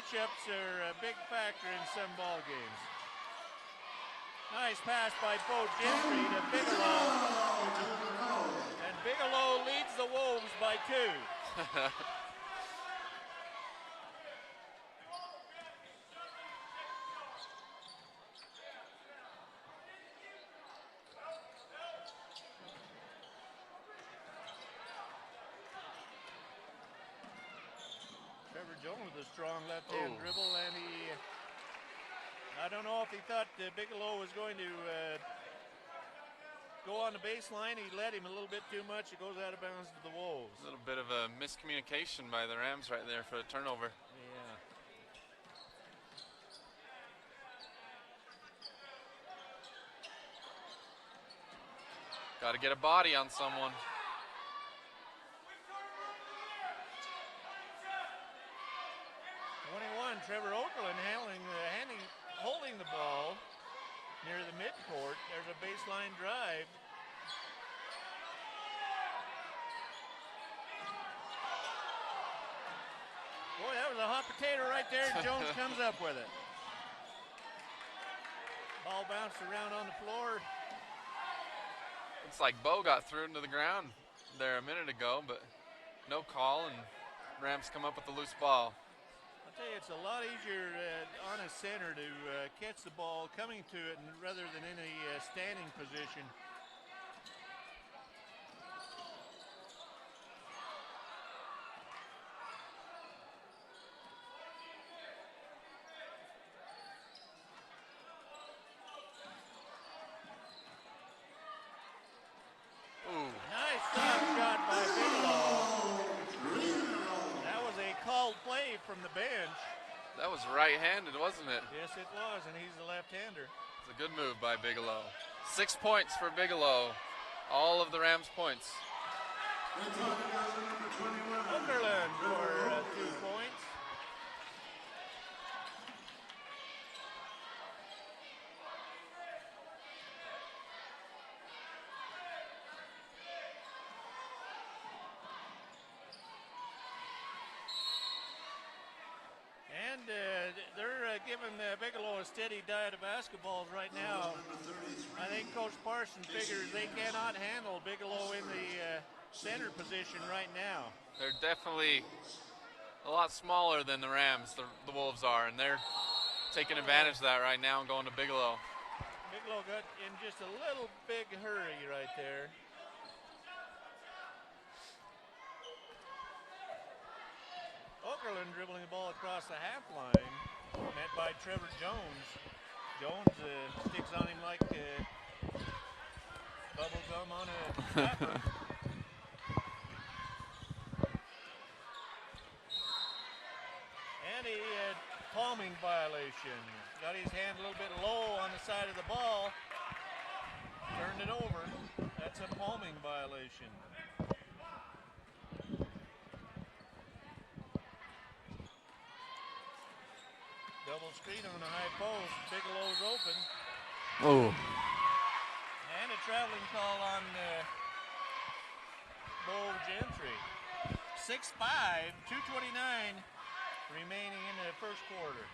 matchups are a big factor in some ball games. Nice pass by Bo Gentry to Bigelow. And Bigelow leads the Wolves by 2. Trevor Jones with a strong left-hand dribble, and I don't know if he thought Bigelow was going to go on the baseline. He led him a little bit too much. It goes out of bounds to the Wolves. A little bit of a miscommunication by the Rams right there for the turnover. Yeah. Got to get a body on someone. Trevor Okerlund holding the ball near the midcourt. There's a baseline drive. Boy, that was a hot potato right there. Jones comes up with it. Ball bounced around on the floor. Looks like Bo got thrown to the ground there a minute ago, but no call, and Rams come up with a loose ball. I'll tell you, it's a lot easier on a center to catch the ball coming to it rather than in a standing position. Nice stop shot by Bigelow. That was a called play from the bench. That was right-handed, wasn't it? Yes, it was, and he's a left-hander. It's a good move by Bigelow. 6 points for Bigelow. All of the Rams' points. Okerlund for 2 points. And they're giving Bigelow a steady diet of basketballs right now. I think Coach Parsons figures they cannot handle Bigelow in the center position right now. They're definitely a lot smaller than the Rams, the Wolves are, and they're taking advantage of that right now and going to Bigelow. Bigelow got in just a little big hurry right there. Okerlund dribbling the ball across the half line, met by Trevor Jones. Jones sticks on him like bubble gum on a wrapper. And a palming violation. Got his hand a little bit low on the side of the ball. Turned it over. That's a palming violation. Double screen on the high post. Bigelow's open. Oh. And a traveling call on Bo Gentry. 6-5, 2:29 remaining in the first quarter.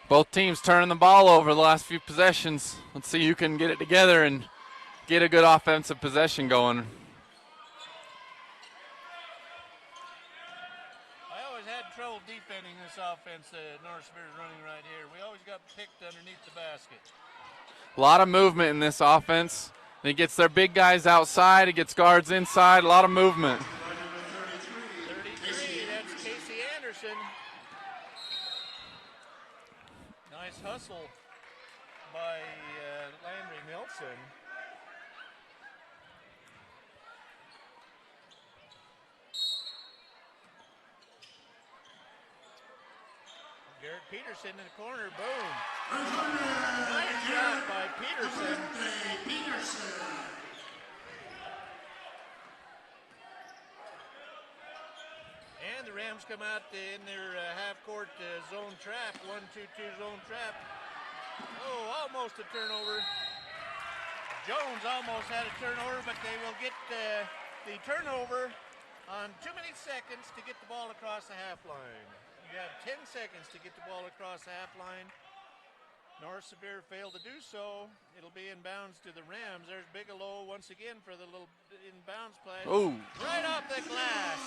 Both teams turning the ball over the last few possessions. Let's see who can get it together and get a good offensive possession going. I always had trouble defending this offense North Sevier's running right here. We always got picked underneath the basket. A lot of movement in this offense. It gets their big guys outside. It gets guards inside. A lot of movement. 33, that's Casey Anderson. Nice hustle by Landry Nilsson. Garrett Peterson in the corner, boom. Nice shot by Peterson. And the Rams come out in their half-court zone trap, 1-2-2 zone trap. Oh, almost a turnover. Jones almost had a turnover, but they will get the turnover on too many seconds to get the ball across the half line. You got 10 seconds to get the ball across the half line. North Sevier failed to do so. It'll be inbounds to the Rams. There's Bigelow once again for the little inbounds play. Oh. Right off the glass.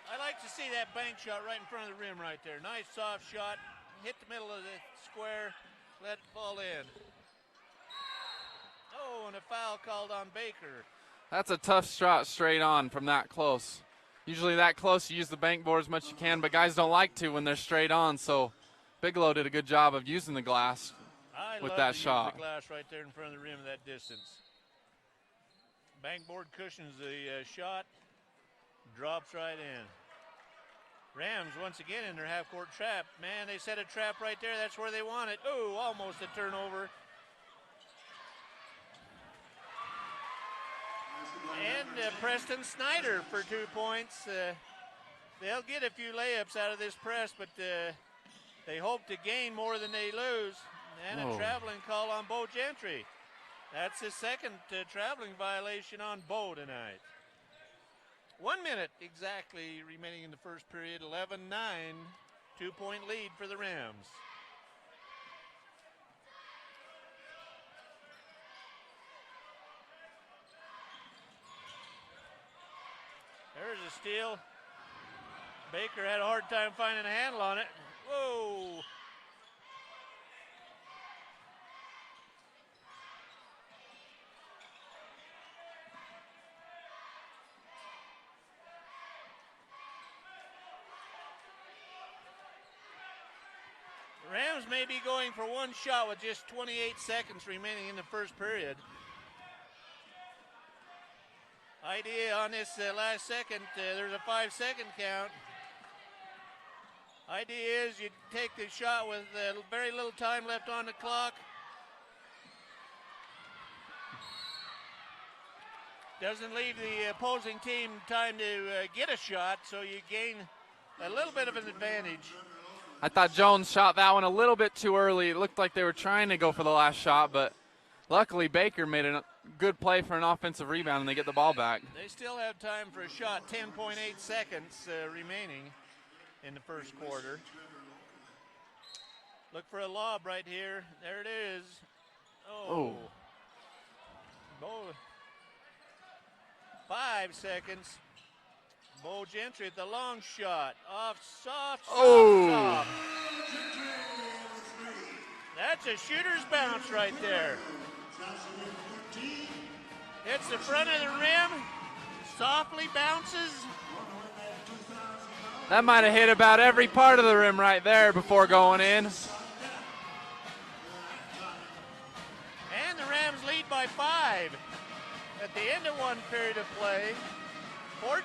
I like to see that bank shot right in front of the rim right there. Nice soft shot. Hit the middle of the square. Let it fall in. Oh, and a foul called on Baker. That's a tough shot straight on from that close. Usually that close, you use the bank board as much as you can, but guys don't like to when they're straight on, so Bigelow did a good job of using the glass with that shot. Use the glass right there in front of the rim at that distance. Bank board cushions the shot, drops right in. Rams once again in their half-court trap. Man, they set a trap right there. That's where they want it. Oh, almost a turnover. And Preston Snyder for 2 points. They'll get a few layups out of this press, but they hope to gain more than they lose. And a traveling call on Bo Gentry. That's his second traveling violation on Bo tonight. 1 minute exactly remaining in the first period. 11-9, 2-point lead for the Rams. There's a steal. Baker had a hard time finding a handle on it. Whoa. The Rams may be going for one shot with just 28 seconds remaining in the first period. Idea on this last second, there's a 5-second count. Idea is you take the shot with very little time left on the clock. Doesn't leave the opposing team time to get a shot, so you gain a little bit of an advantage. I thought Jones shot that one a little bit too early. It looked like they were trying to go for the last shot, but luckily Baker made a good play for an offensive rebound, and they get the ball back. They still have time for a shot. 10.8 seconds remaining in the first quarter. Look for a lob right here. There it is. Oh. Bo. 5 seconds. Bo Gentry at the long shot. Off soft. Soft. That's a shooter's bounce right there. Hits the front of the rim, softly bounces. That might have hit about every part of the rim right there before going in. And the Rams lead by 5 at the end of one period of play, 14-9.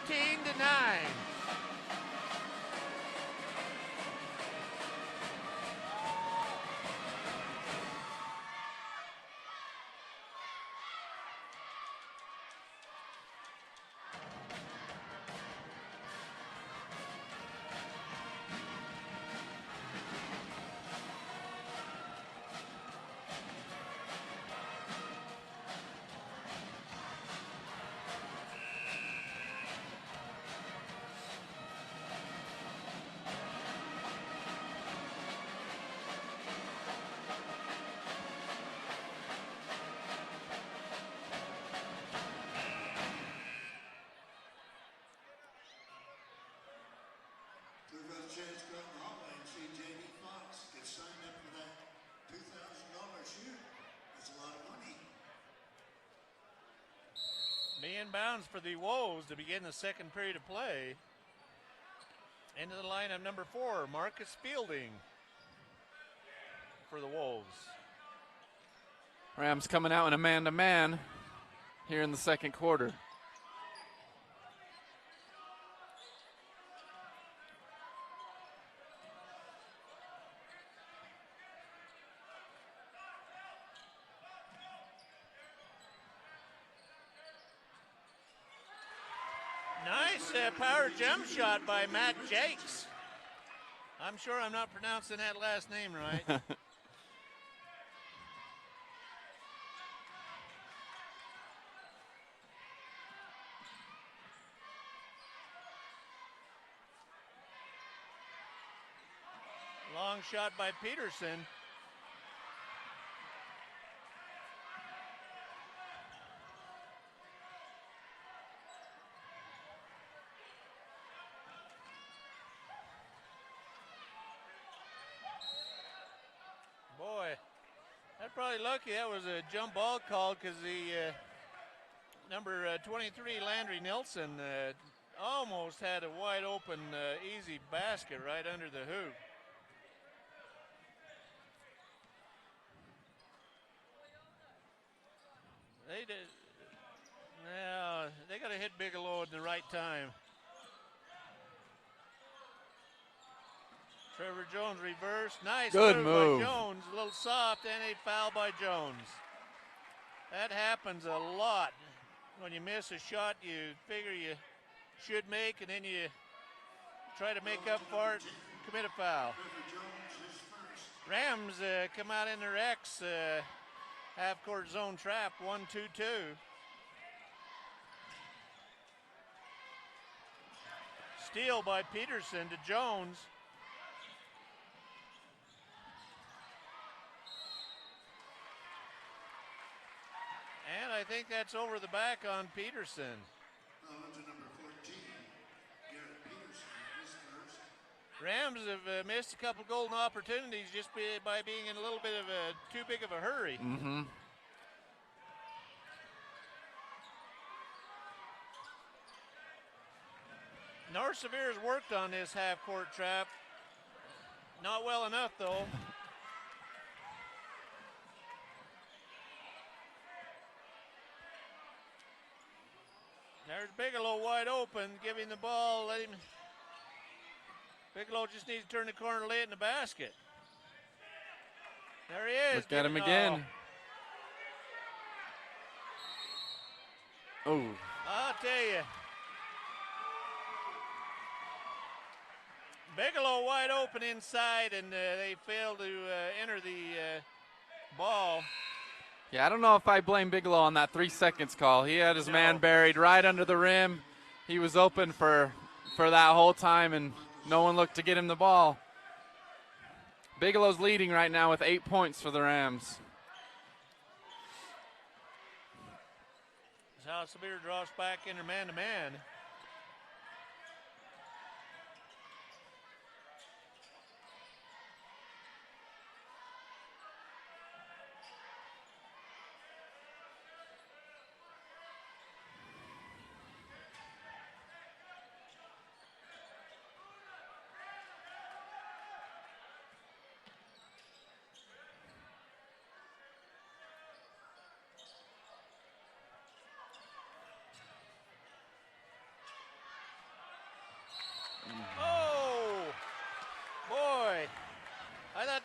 Be inbounds for the Wolves to begin the second period of play. Into the lineup, number 4, Marcus Fielding for the Wolves. Rams coming out in a man-to-man here in the second quarter. Nice power jump shot by Matt Jakes. I'm sure I'm not pronouncing that last name right. Long shot by Peterson. Boy, they're probably lucky that was a jump ball call because the number 23, Landry Nilsson, almost had a wide open, easy basket right under the hoop. They did. Now they got to hit Bigelow at the right time. Trevor Jones reverse. Nice Good move move by Jones. A little soft and a foul by Jones. That happens a lot. When you miss a shot you figure you should make, and then you try to make up for it, commit a foul. Rams come out in their X half-court zone trap, 1-2-2. Steal by Peterson to Jones. And I think that's over the back on Peterson. Rams have missed a couple golden opportunities just by being in a little bit of a too big of a hurry. Mm-hmm. North Sevier's worked on this half-court trap. Not well enough, though. There's Bigelow wide open, giving the ball. Let him. Bigelow just needs to turn the corner, lay it in the basket. There he is. Look at him again. Oh. I'll tell you. Bigelow wide open inside, and they failed to enter the ball. Yeah, I don't know if I blame Bigelow on that 3 seconds call. He had his man buried right under the rim. He was open for that whole time, and no one looked to get him the ball. Bigelow's leading right now with 8 points for the Rams. South Sevier draws back in their man-to-man.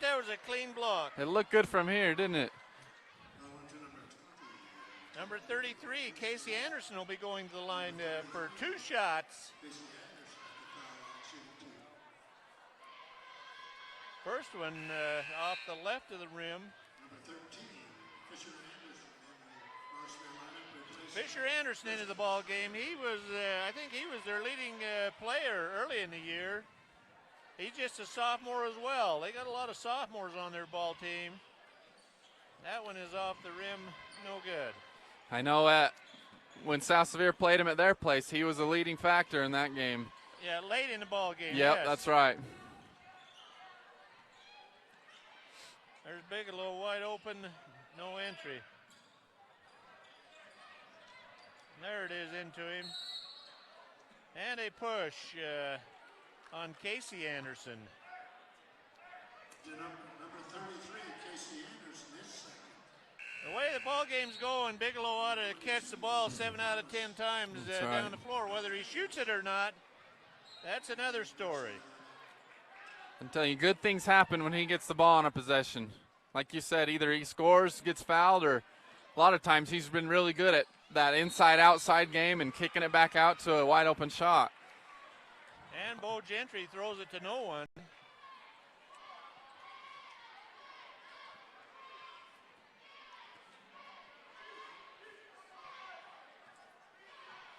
That was a clean block. It looked good from here, didn't it? Number 33, Casey Anderson, will be going to the line for 2 shots. First one off the left of the rim. Fisher Anderson into the ball game. He was, I think he was their leading player early in the year. He's just a sophomore as well. They got a lot of sophomores on their ball team. That one is off the rim, no good. I know when South Sevier played him at their place, he was a leading factor in that game. Yeah, late in the ball game. Yep, yes. That's right. There's Bigelow wide open, no entry. There it is into him. And a push on Casey Anderson. Number 33, Casey Anderson, is second. The way the ball game's going, Bigelow ought to catch the ball 7 out of 10 times down the floor. Whether he shoots it or not, that's another story. I'm telling you, good things happen when he gets the ball on a possession. Like you said, either he scores, gets fouled, or a lot of times he's been really good at that inside-outside game and kicking it back out to a wide-open shot. And Bo Gentry throws it to no one.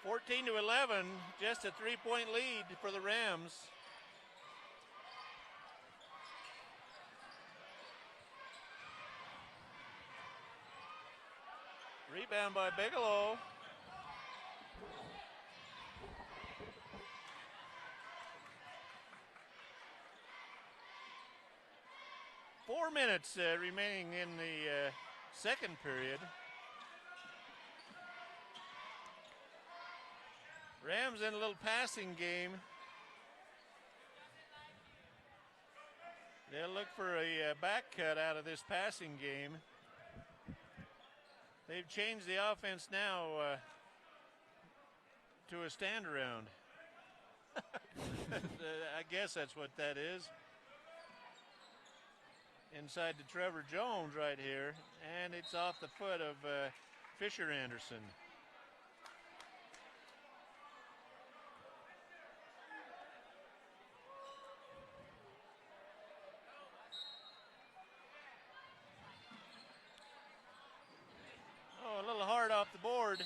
(14 to 11), just a 3-point lead for the Rams. Rebound by Bigelow. Four minutes remaining in the second period. Rams in a little passing game. They'll look for a back cut out of this passing game. They've changed the offense now to a stand around. I guess that's what that is. Inside to Trevor Jones right here, and it's off the foot of Fisher Anderson. Oh, a little hard off the board.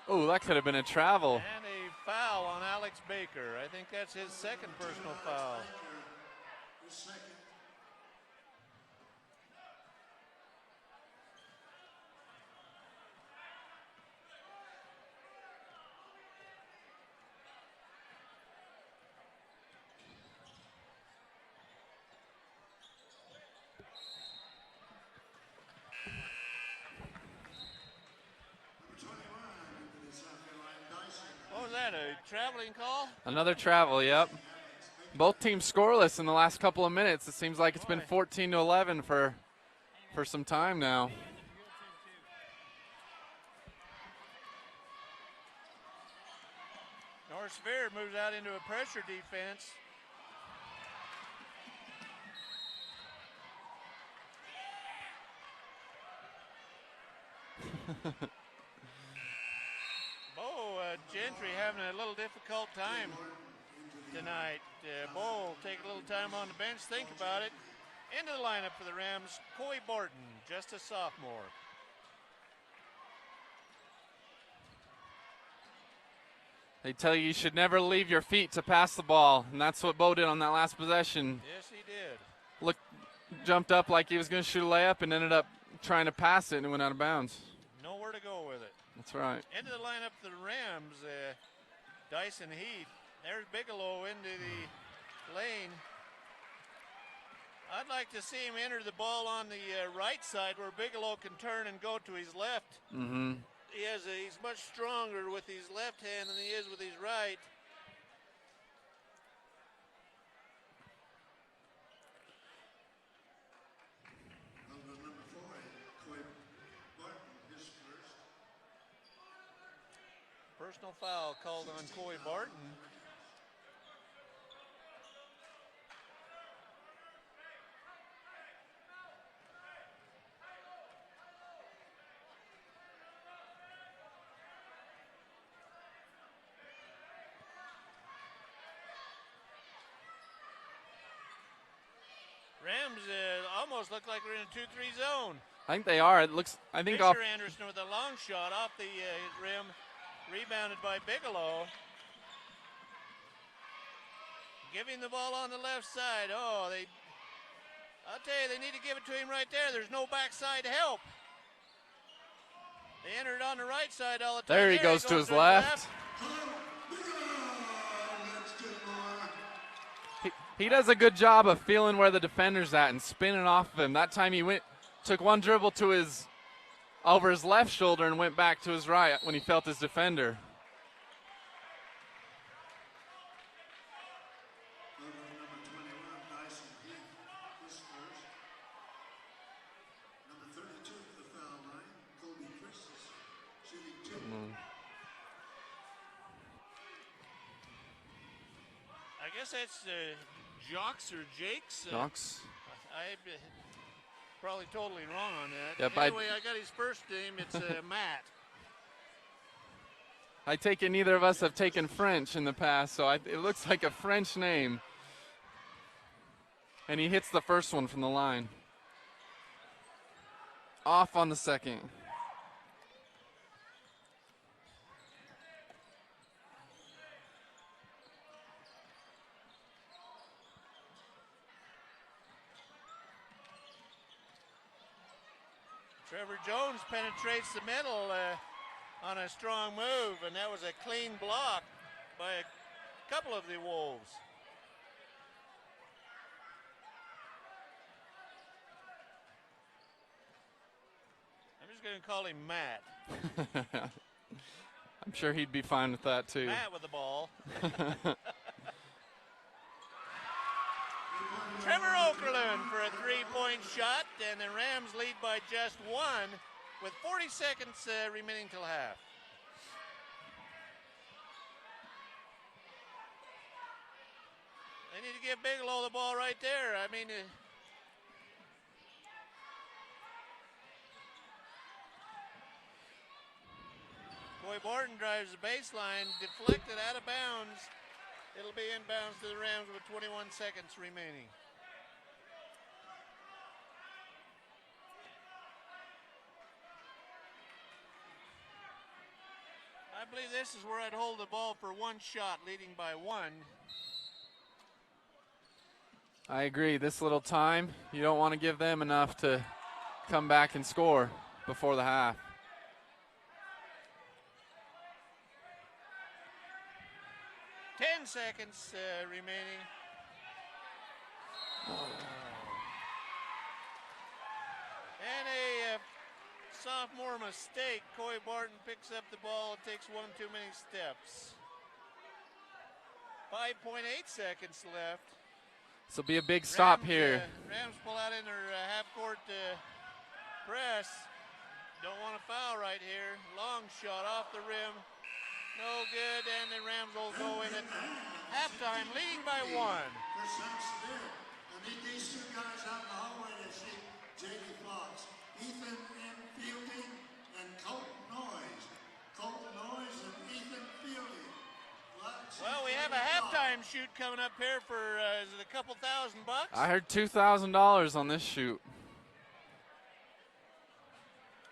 Oh, that could have been a travel. And a foul on Alex Baker. I think that's his second personal foul. His second. What was that, a traveling call? Another travel, yep. Both teams scoreless in the last couple of minutes. It seems like it's been 14-11 for some time now. North Sevier moves out into a pressure defense. Gentry having a little difficult time tonight. Bo will take a little time on the bench, think about it. Into the lineup for the Rams, Coy Barton, just a sophomore. They tell you should never leave your feet to pass the ball, and that's what Bo did on that last possession. Yes, he did. Jumped up like he was going to shoot a layup and ended up trying to pass it and went out of bounds. Nowhere to go with it. That's right. Into the lineup for the Rams, Dyson Heath. There's Bigelow into the lane. I'd like to see him enter the ball on the right side where Bigelow can turn and go to his left. Mm-hmm. He's much stronger with his left hand than he is with his right. Number 4, Coy Barton, his first. Personal foul called on Coy Barton. Rams almost look like we're in a 2-3 zone. I think they are. It looks. I think Fisher Anderson with a long shot off the rim, rebounded by Bigelow. Giving the ball on the left side. I'll tell you, they need to give it to him right there. There's no backside help. They enter it on the right side all the time. There he goes to his left. He does a good job of feeling where the defender's at and spinning off of him. That time he took one dribble over his left shoulder and went back to his right when he felt his defender. Number 21, Dyson Heath, his first. Number 32 to the foul line, Colby Christus, shooting 2. I guess that's Jocks or Jakes. Jocks. I'm probably totally wrong on that. Yep, anyway, I got his first name. It's Matt. I take it neither of us have taken French in the past, so it looks like a French name. And he hits the first one from the line. Off on the second. Trevor Jones penetrates the middle on a strong move, and that was a clean block by a couple of the Wolves. I'm just going to call him Matt. I'm sure he'd be fine with that too. Matt with the ball. Trevor Okerlund for a three-point shot, and the Rams lead by just one with 40 seconds remaining till half. They need to give Bigelow the ball right there. I mean, Coy Borton drives the baseline, deflected out of bounds. It'll be inbounds to the Rams with 21 seconds remaining. I believe this is where I'd hold the ball for one shot, leading by one. I agree. This little time, you don't want to give them enough to come back and score before the half. Ten seconds remaining. And a sophomore mistake. Coy Barton picks up the ball and takes one too many steps. 5.8 seconds left. This will be a big stop Rams, here. Rams pull out in their half-court press. Don't want to foul right here. Long shot off the rim. No good, and the Rams will go in at halftime, leading by one. For South Sevier, I meet these two guys out in the hallway that see J.D. Fox, Ethan M. Fielding, and Colton Noyes. Colton Noyes and Ethan Fielding. Well, we have a halftime shoot coming up here for, is it a couple $1,000 bucks? I heard $2,000 on this shoot.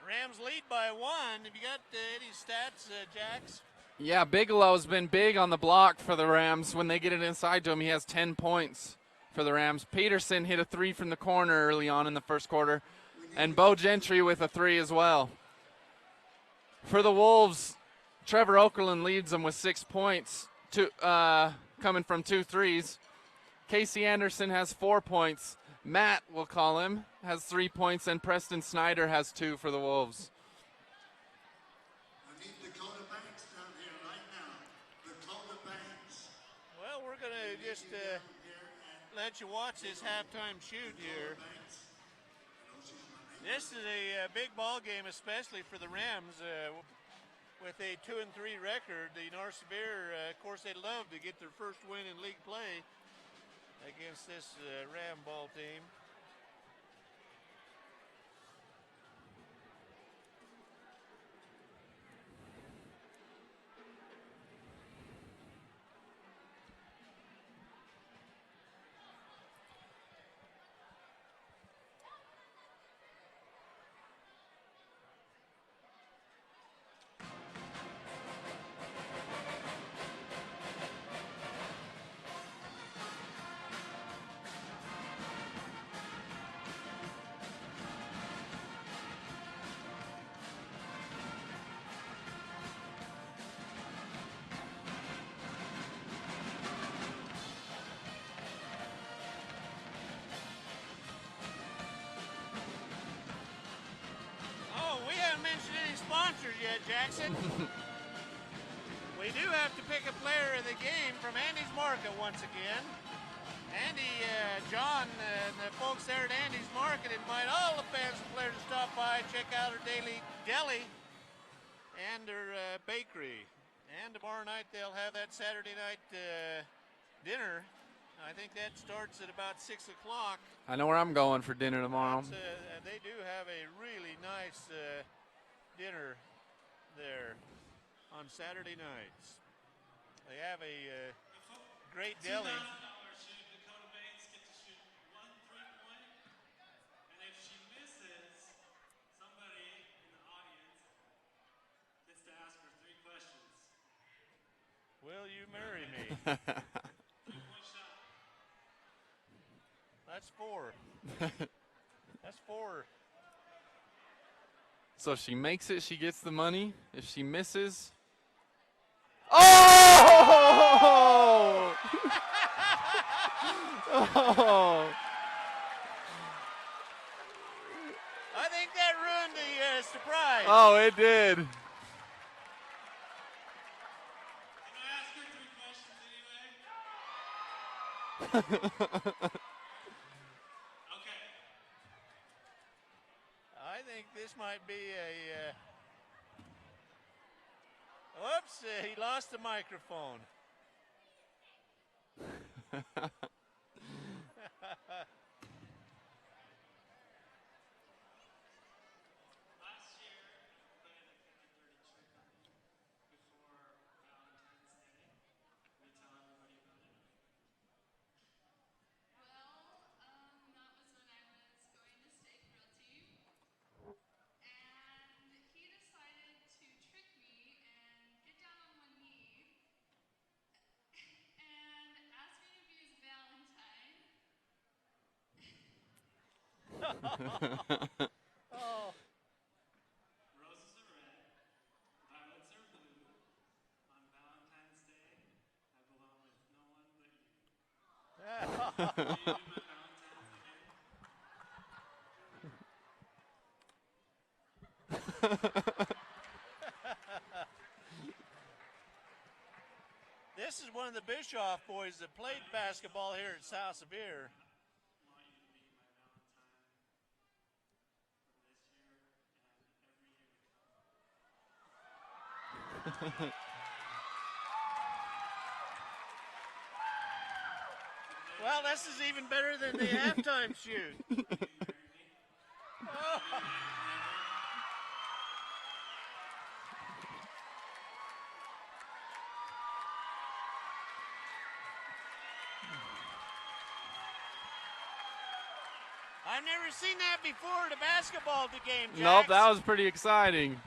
Rams lead by one. Have you got any stats, Jax? Yeah, Bigelow's been big on the block for the Rams. When they get it inside to him, he has 10 points for the Rams. Peterson hit a three from the corner early on in the first quarter, and Bo Gentry with a three as well. For the Wolves, Trevor Okerlund leads them with 6 points, coming from 2 threes. Casey Anderson has 4 points. Matt, we'll call him, has 3 points, and Preston Snyder has 2 for the Wolves. I need Dakota Banks down here right now. Dakota Banks. Well, we're going to just let you watch this halftime shoot here. This is a big ball game, especially for the Rams. With a 2-3 record, the North Sevier, of course, they'd love to get their first win in league play against this Ram ball team. Sponsors yet, Jackson. We do have to pick a player of the game from Andy's Market once again. Andy, John, and the folks there at Andy's Market invite all the fans and players to stop by, check out their daily deli and their bakery. And tomorrow night they'll have that Saturday night dinner. I think that starts at about 6 o'clock. I know where I'm going for dinner tomorrow. They do have a really nice dinner there on Saturday nights. They have a great deli. Dakota Banks get to shoot 1 3-point, and if she misses, somebody in the audience gets to ask her 3 questions. Will you marry me? 3-point shot. That's 4. That's 4. So if she makes it, she gets the money. If she misses, oh! Oh! I think that ruined the surprise. Oh, it did. Can I ask her 3 questions anyway? Okay. I think this might be a. Whoops! He lost the microphone. Last year, I played a kind of dirty trick on you before Valentine's Day. Can you tell everybody about it? Well, that was when I was going to steak grill team, and he decided to trick me and get down on one knee and ask me to be his Valentine. Oh. Roses are red, violets are blue. On Valentine's Day, I belong with no one but you. Will you be my Valentine's again? This is one of the Bischoff boys that played basketball here at South Sevier. I want you to be my Valentine from this year and every year to come. Well, this is even better than the halftime shoot. Will you marry me? Oh. I've never seen that before at a basketball game, Jax. Nope, that was pretty exciting.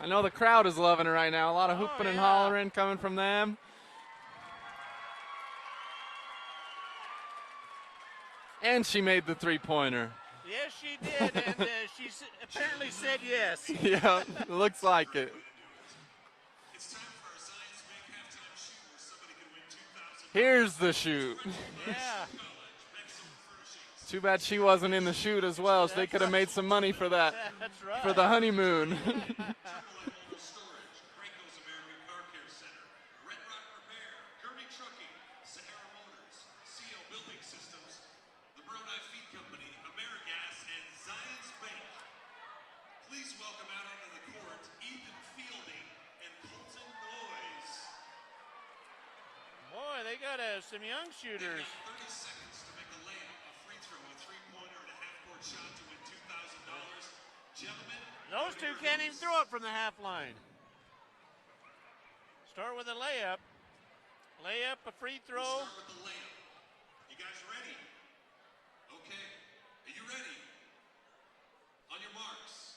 I know the crowd is loving it right now. A lot of hooping and yeah. hollering coming from them. And she made the three-pointer. Yes, she did, and she apparently said yes. Yeah, looks like it. It's time for our Science Bank halftime shoot where somebody can win $2,000. Here's the shoot. Yeah. Too bad she wasn't in the shoot as well, so they could have made some money for that, That's right. for the honeymoon. Storage, Graco's American Car Care Center, Red Rock Repair, Gurney Trucking, Sahara Motors, CO Building Systems, the Brunei Feed Company, Amerigas, and Zions Bank. Please welcome out onto the court Ethan Fielding and Colton Noyes. Boy, they got some young They've shooters. got 30 seconds to make a layup, a free throw, a three-pointer, and a half-court shot to win $2,000. Gentlemen, Those two can't even throw it from the half line. Start with a layup. Layup, a free throw. start with the layup. You guys ready? Okay. Are you ready? On your marks.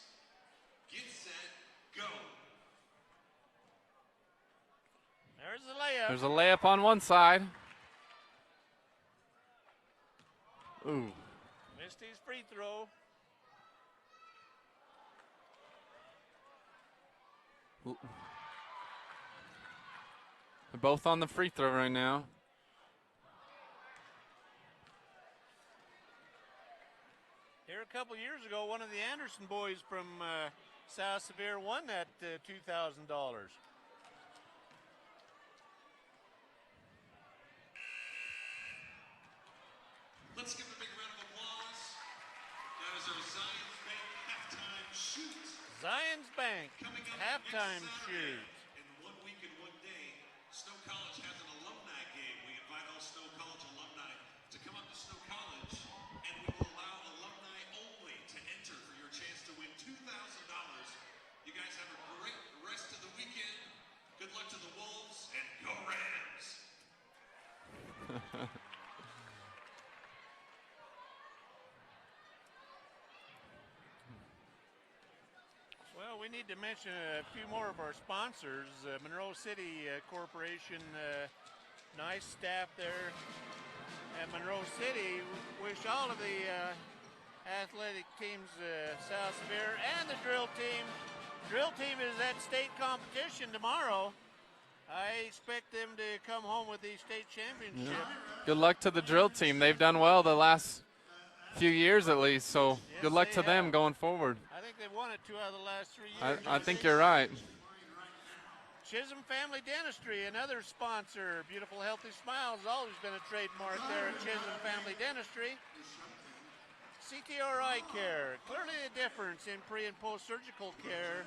Get set. Go. There's the layup. There's a layup on one side. Ooh. Missed his free throw. They're both on the free throw right now. Here a couple years ago, one of the Anderson boys from South Sevier won that $2,000. Let's give a big round of applause. That is our Zions Bank halftime shoot. Zions Bank Coming up halftime next Saturday, shoot. in 1 week and 1 day, Snow College has an alumni game. We invite all Snow College alumni to come up to Snow College, and we will allow alumni only to enter for your chance to win $2,000. You guys have a great rest of the weekend. Good luck to the Wolves, and go Rams! Well, we need to mention a few more of our sponsors. Monroe City Corporation, nice staff there at Monroe City. Wish all of the athletic teams, South Sevier, and the drill team. Drill team is at state competition tomorrow. I expect them to come home with the state championship. Good luck to the drill team. They've done well the last few years at least, so Yes, good luck they to them have. going forward. I think they've won it 2 out of the last 3 years. I think you're right. Chisholm Family Dentistry, another sponsor. Beautiful Healthy Smiles has always been a trademark there at Chisholm Family Dentistry. CTR Eye Care, clearly a difference in pre and post surgical care,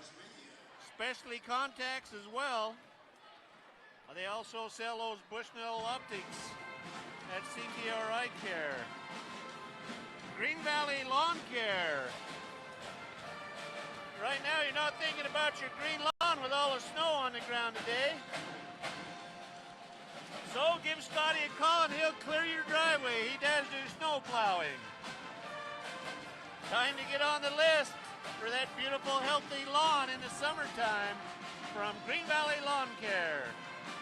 especially contacts as well. They also sell those Bushnell optics at CTR Eye Care. Green Valley Lawn Care. Right now you're not thinking about your green lawn with all the snow on the ground today. So give Scotty a call and he'll clear your driveway. He does do snow plowing. Time to get on the list for that beautiful healthy lawn in the summertime from Green Valley Lawn Care.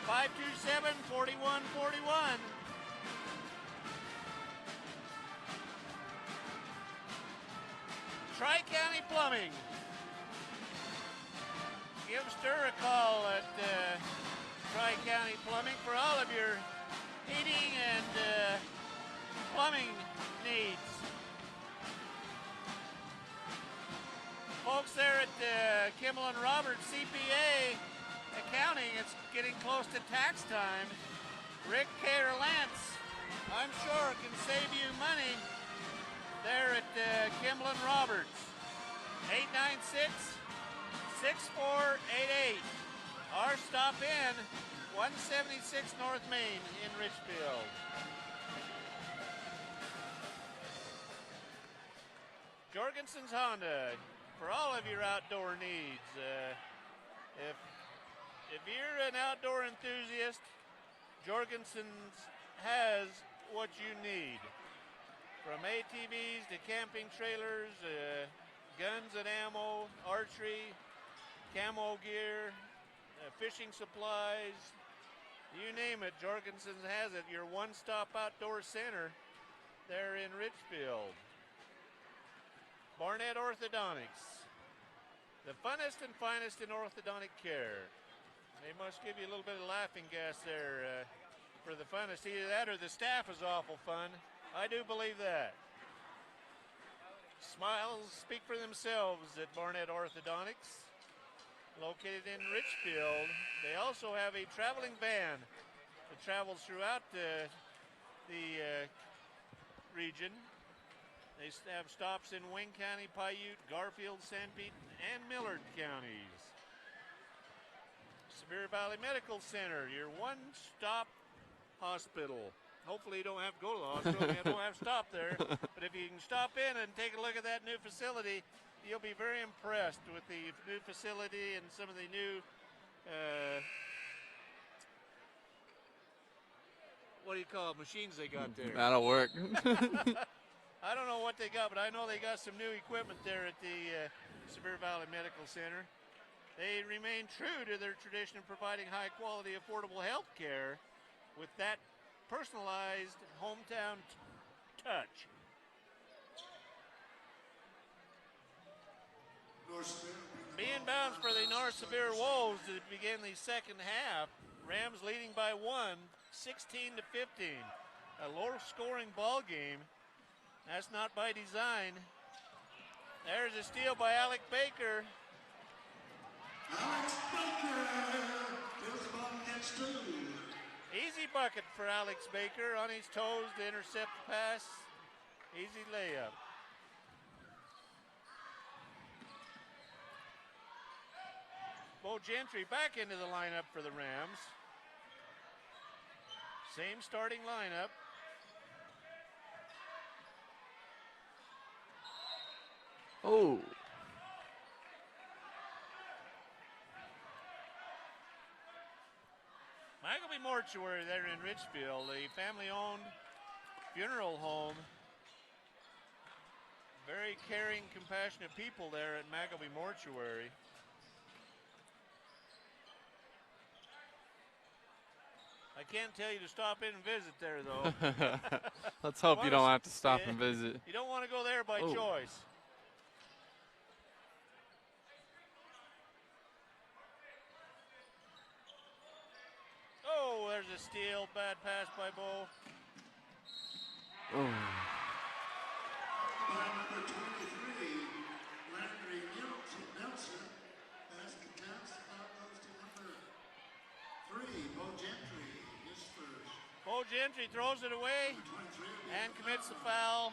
527-4141. Tri-County Plumbing. Give Stir a call at Tri-County Plumbing for all of your heating and plumbing needs. Folks there at Kimmel and Roberts CPA Accounting, it's getting close to tax time. Rick Lance, I'm sure can save you money there at Kimmel and Roberts. 896-6488. Or stop in 176 North Main in Richfield. Jorgensen's Honda, for all of your outdoor needs. If you're an outdoor enthusiast, Jorgensen's has what you need. From ATVs to camping trailers, guns and ammo, archery, camo gear, fishing supplies, you name it, Jorgensen's has it. Your one-stop outdoor center there in Richfield. Barnett Orthodontics, the funnest and finest in orthodontic care. They must give you a little bit of laughing gas there for the funnest. Either that or the staff is awful fun. I do believe that. Smiles speak for themselves at Barnett Orthodontics, located in Richfield. They also have a traveling van that travels throughout the region. They have stops in Wayne County, Paiute, Garfield, Sanpete, and Millard counties. Sevier Valley Medical Center, your one-stop hospital. Hopefully you don't have to go to the hospital, you don't have to stop there. But if you can stop in and take a look at that new facility, you'll be very impressed with the new facility and some of the new, what do you call it, machines they got there. That'll work. I don't know what they got, but I know they got some new equipment there at the Sevier Valley Medical Center. They remain true to their tradition of providing high-quality, affordable health care with that personalized hometown touch. Being bounds for the North Sevier Wolves to begin the second half. Rams leading by 16-15. A low-scoring ball game. That's not by design. There's a steal by Alec Baker. Alex Baker feels the ball gets two. Easy bucket for Alex Baker on his toes to intercept the pass. Easy layup. Bo Gentry back into the lineup for the Rams. Same starting lineup. Oh. Magleby Mortuary there in Richfield, a family-owned funeral home. Very caring, compassionate people there at Magleby Mortuary. I can't tell you to stop in and visit there, though. Let's hope you don't have to stop and visit. You don't want want to go there by choice. Oh, there's a steal. Bad pass by Bo. By number 23, Landry Nelson. Basket counts. Foul goes to number 3, Bo Gentry. His first. Bo Gentry throws it away and commits the foul.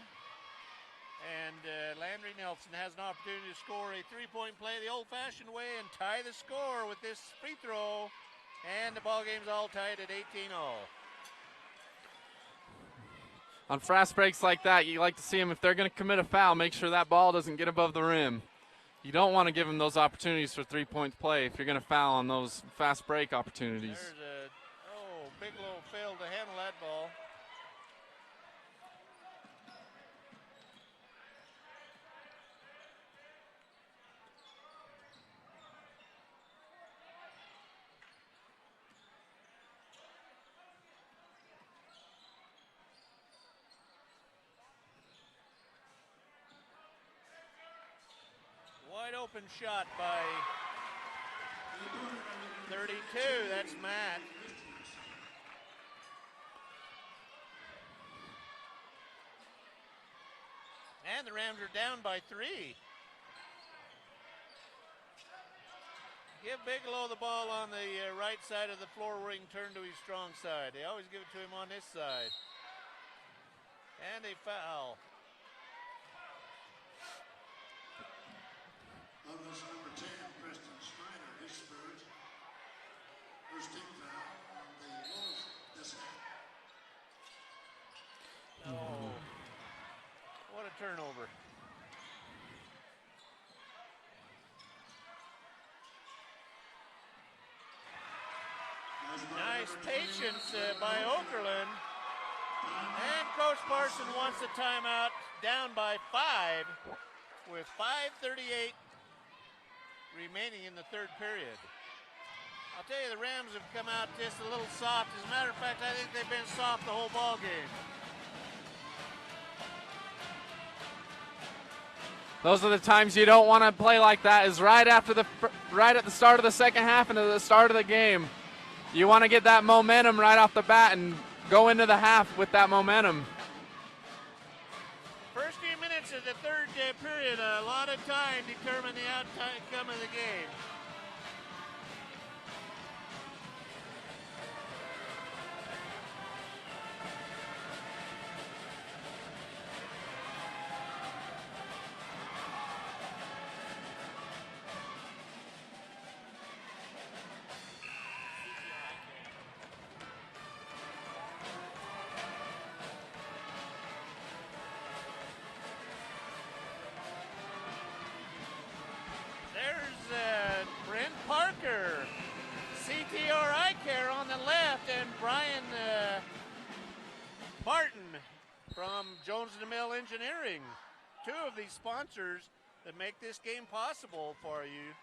And Landry Nelson has an opportunity to score a three-point play the old-fashioned way and tie the score with this free throw. And the ball game's all tied at 18-all. On fast breaks like that, you like to see them, if they're going to commit a foul, make sure that ball doesn't get above the rim. You don't want to give them those opportunities for three-point play if you're going to foul on those fast break opportunities. Bigelow failed to handle that ball. Wide open shot by 32. That's Matt. And the Rams are down by 3. Give Bigelow the ball on the right side of the floor where he can turn to his strong side. They always give it to him on this side. And a foul. On this number 10, Preston Snyder, his first. First team foul on the Wolves this half. Oh, what a turnover. Nice patience by Okerlund. And Coach Parson wants a timeout, down by 5 with 5:38 remaining in the third period. I'll tell you, the Rams have come out just a little soft. As a matter of fact, I think they've been soft the whole ball game. Those are the times you don't want to play like that, is right at the start of the second half and at the start of the game. You want to get that momentum right off the bat and go into the half with that momentum. First few minutes of the third period, a lot of time determine the outcome of the game. CTR Eye Care on the left, and Brian Martin from Jones & Mill Engineering. Two of these sponsors that make this game possible for you.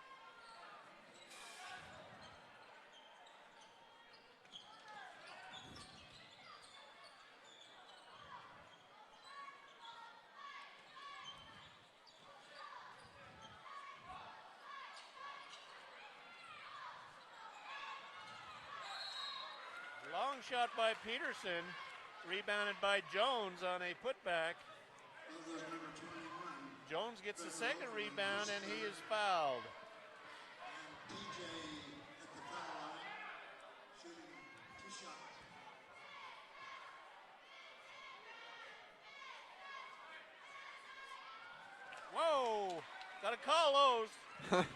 Long shot by Peterson, rebounded by Jones on a putback. Jones gets the second rebound and he is fouled. And DJ at the foul line, shooting 2 shots. Whoa, gotta call those.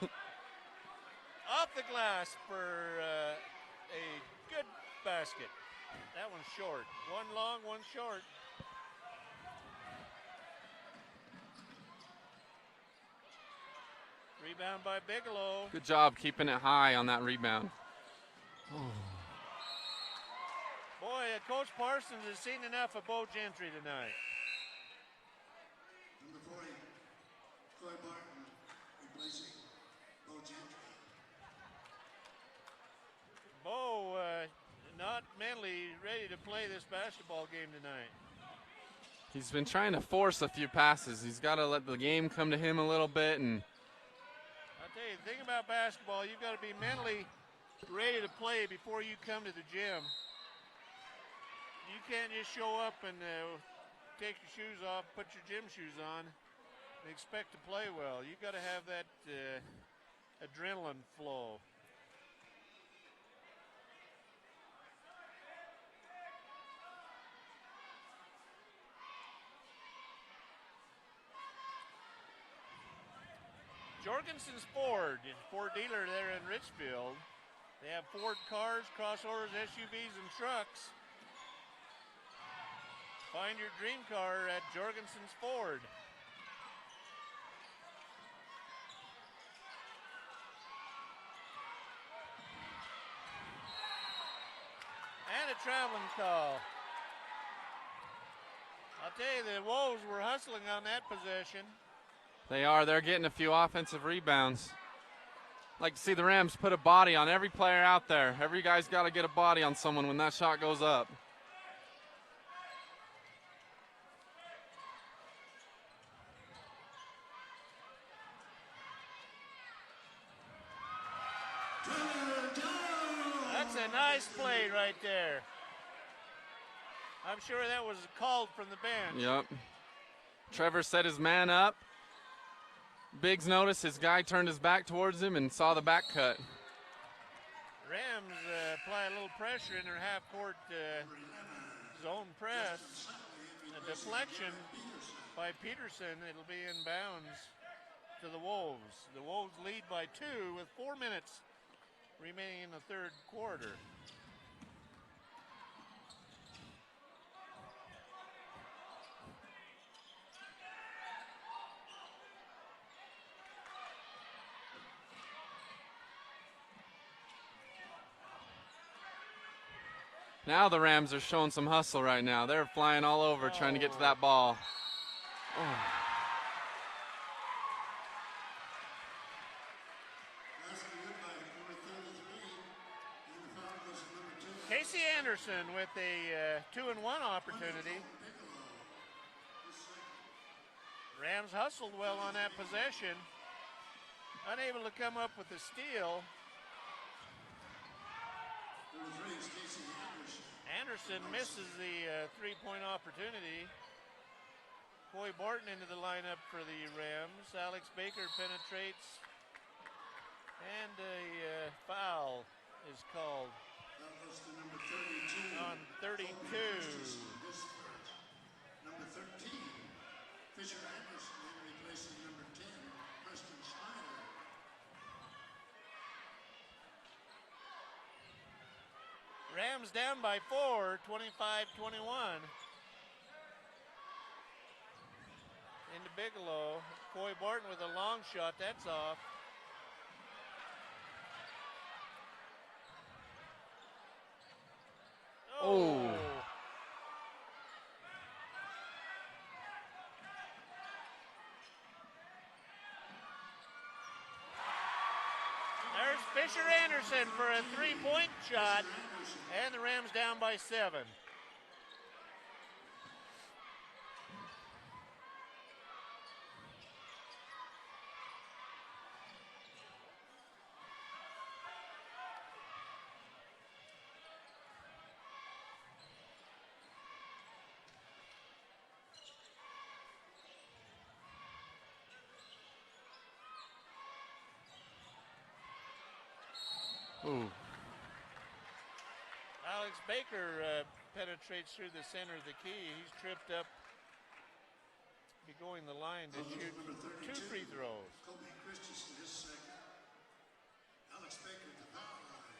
Off the glass for a good basket. That one's short. One long, one short. Rebound by Bigelow. Good job keeping it high on that rebound. Boy, Coach Parsons has seen enough of Bo Gentry tonight. Number 40, Troy Barton replacing Bo Gentry. Bo not mentally ready to play this basketball game tonight. He's been trying to force a few passes. He's got to let the game come to him a little bit. And I'll tell you, the thing about basketball, you've got to be mentally ready to play before you come to the gym. You can't just show up and take your shoes off, put your gym shoes on, and expect to play well. You've got to have that adrenaline flow. Jorgensen's Ford dealer there in Richfield. They have Ford cars, crossovers, SUVs, and trucks. Find your dream car at Jorgensen's Ford. And a traveling call. I'll tell you, the Wolves were hustling on that possession. they are. They're getting a few offensive rebounds. Like to see the Rams put a body on every player out there. Every guy's got to get a body on someone when that shot goes up. That's a nice play right there. I'm sure that was called from the bench. Yep. Trevor set his man up. Biggs noticed his guy turned his back towards him and saw the back cut. Rams apply a little pressure in their half-court zone press. A deflection by Peterson. It'll be in bounds to the Wolves. The Wolves lead by 2 with 4 minutes remaining in the third quarter. Now the Rams are showing some hustle right now. They're flying all over trying to get to that ball. Oh. Casey Anderson with a 2-and-1 opportunity. Rams hustled well on that possession. Unable to come up with a steal. Anderson misses the three-point opportunity. Coy Barton into the lineup for the Rams. Alex Baker penetrates. And a foul is called on 32. Number 13, Fisher Anderson replacing number 10, Preston Schneider. Rams down by 4, 25-21. Into Bigelow. Coy Barton with a long shot. That's off. Oh. There's Fisher Anderson for a three-point shot, and the Rams down by 7. Ooh. Alex Baker penetrates through the center of the key. He's tripped up. Be going the line to shoot 2 free throws. Kobe Christensen his second. Alex Baker at the foul line.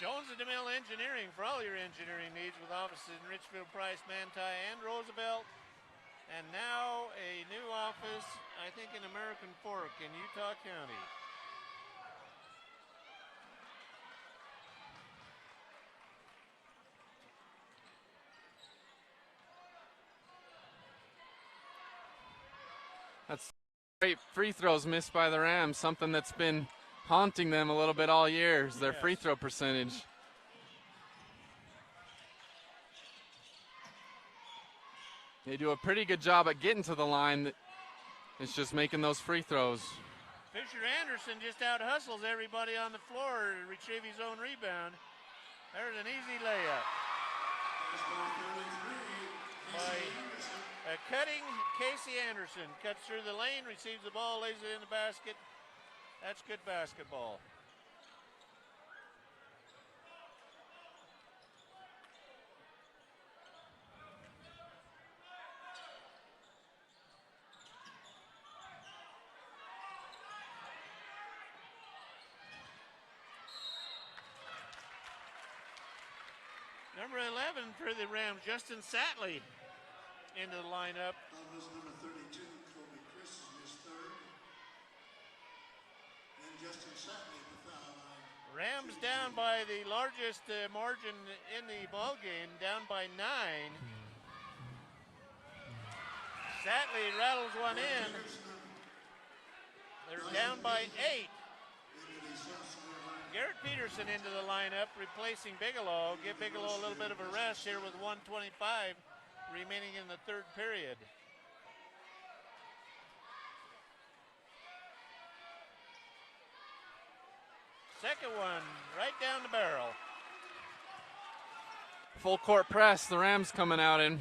Jones and DeMille Engineering for all your engineering needs with offices in Richfield, Price, Manti, and Roosevelt. And now a new office, I think, in American Fork in Utah County. That's great free throws missed by the Rams, something that's been haunting them a little bit all year is their Yes. free throw percentage. They do a pretty good job at getting to the line. It's just making those free throws. Fisher Anderson just out hustles everybody on the floor to retrieve his own rebound. There's an easy layup by cutting Casey Anderson. Cuts through the lane, receives the ball, lays it in the basket. That's good basketball. Number 11 for the Rams, Justin Satley into the lineup. That was number 32, Kobe Chris, in his third. And Justin Satley at the foul line. Rams down by the largest margin in the ball game, down by 9. Satley rattles one in. They're down by 8. Garrett Peterson into the lineup, replacing Bigelow. Give Bigelow a little bit of a rest here with 1:25 remaining in the third period. Second one, right down the barrel. Full court press, the Rams coming out in.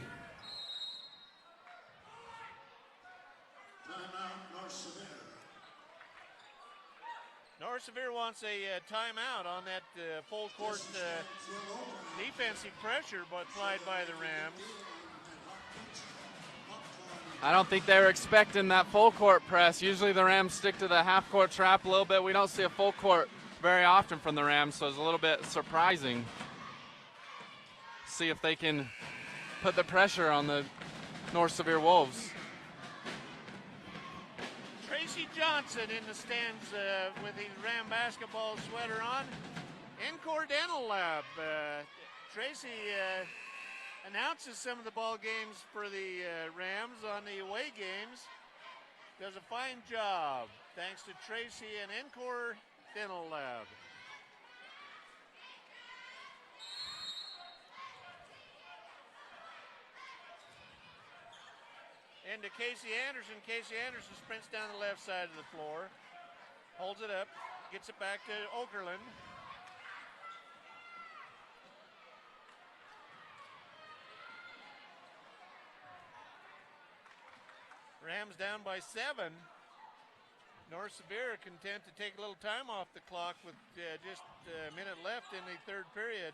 Timeout, North Sevier. North Sevier wants a timeout on that full court defensive pressure applied by the Rams. I don't think they were expecting that full court press. Usually the Rams stick to the half court trap a little bit. We don't see a full court very often from the Rams, so it's a little bit surprising. See if they can put the pressure on the North Sevier Wolves. Tracy Johnson in the stands with his Ram basketball sweater on. Encore Dental Lab. Tracy announces some of the ball games for the Rams on the away games. Does a fine job. Thanks to Tracy and Encore Dental Lab. Into Casey Anderson. Casey Anderson sprints down the left side of the floor. Holds it up. Gets it back to Okerlund. Rams down by 7. North Sevier content to take a little time off the clock with just a minute left in the third period.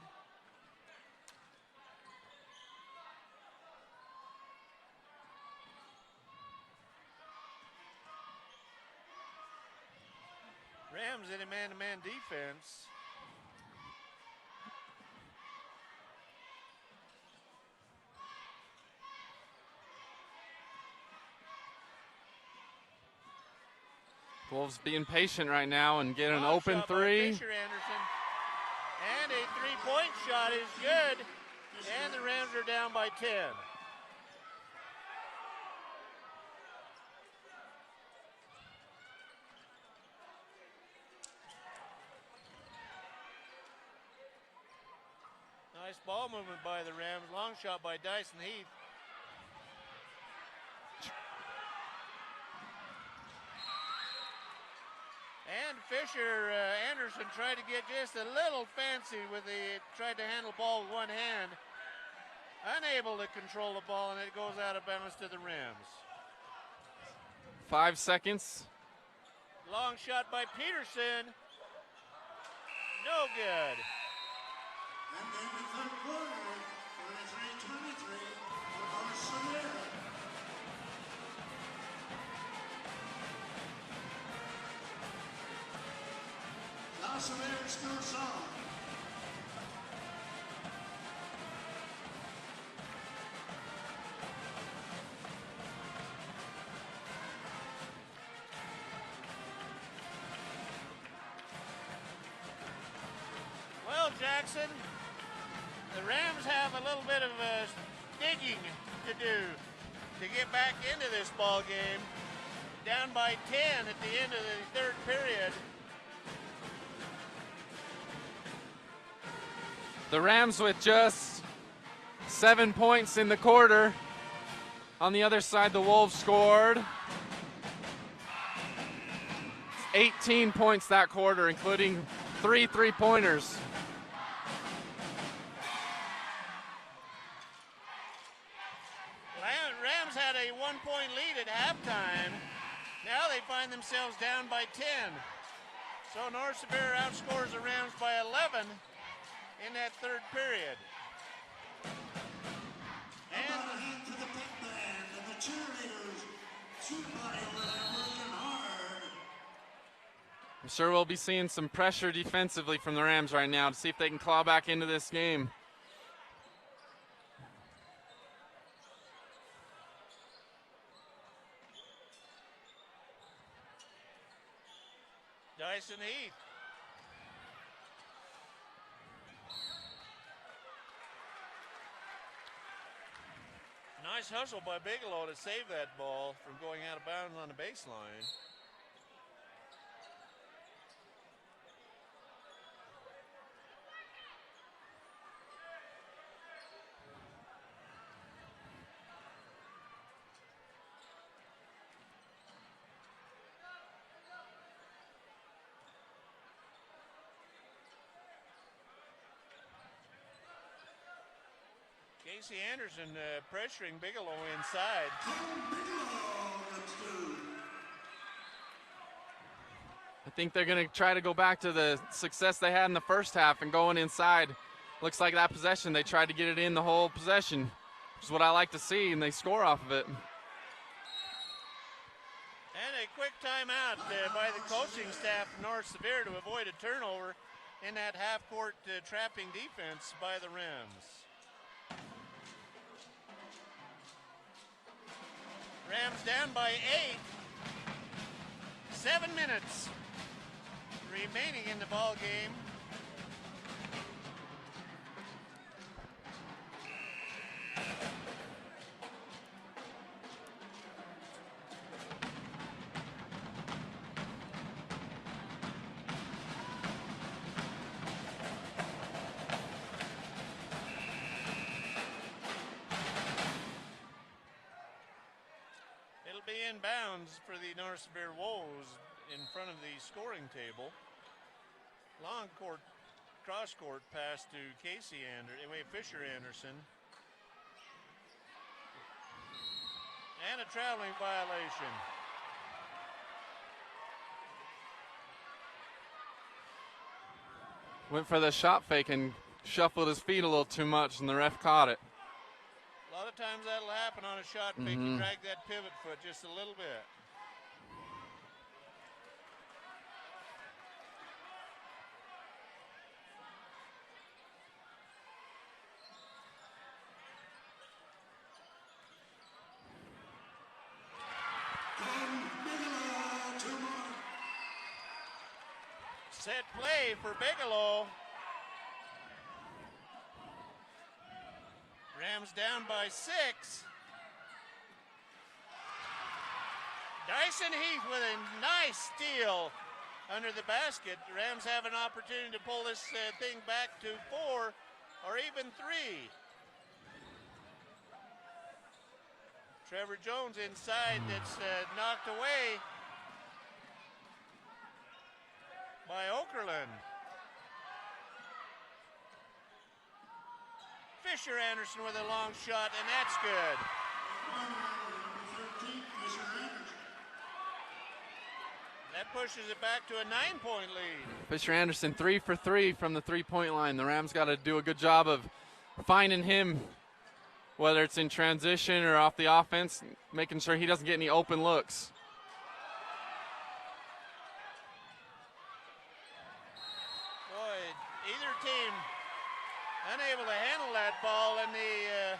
Rams in a man-to-man defense. Wolves being patient right now and get an Long open shot by three. Fisher Anderson. And a three-point shot is good. And the Rams are down by 10. Nice ball movement by the Rams. Long shot by Dyson Heath. And Fisher Anderson tried to get just a little fancy with tried to handle the ball with one hand. Unable to control the ball, and it goes out of bounds to the Rams. 5 seconds. Long shot by Peterson. No good. And then the third quarter, 43-23 for North Sevier. North Sevier still strong. Well, Jackson, the Rams have a little bit of digging to do to get back into this ball game. Down by 10 at the end of the third period. The Rams with just 7 points in the quarter. On the other side, the Wolves scored 18 points that quarter, including 3 3-pointers. Rams had a 1-point lead at halftime. Now they find themselves down by 10. So North Sevier outscores the Rams by 11 in that third period. How about a hand to the pep band and the cheerleaders? Somebody over there working hard. I'm sure we'll be seeing some pressure defensively from the Rams right now to see if they can claw back into this game. Dyson Heath. Nice hustle by Bigelow to save that ball from going out of bounds on the baseline. Casey Anderson pressuring Bigelow inside. I think they're going to try to go back to the success they had in the first half and going inside. Looks like that possession, they tried to get it in the whole possession, which is what I like to see, and they score off of it. And a quick timeout by the coaching staff of North Sevier to avoid a turnover in that half-court trapping defense by the Rams. Rams down by 8. 7 minutes remaining in the ball game. It'll be in bounds for the North Sevier Wolves in front of the scoring table. Long court, cross court pass to Fisher Anderson. And a traveling violation. Went for the shot fake and shuffled his feet a little too much, and the ref caught it. A lot of times that'll happen on a shot fake. You drag that pivot foot just a little bit. Set play for Bigelow. Rams down by 6. Dyson Heath with a nice steal under the basket. The Rams have an opportunity to pull this thing back to 4 or even 3. Trevor Jones inside, that's knocked away by Okerlund. Fisher Anderson with a long shot, and that's good. That pushes it back to a 9-point lead. Fisher Anderson 3 for 3 from the 3-point line. The Rams got to do a good job of finding him, whether it's in transition or off the offense, making sure he doesn't get any open looks. Boy, either team unable to handle that ball, and the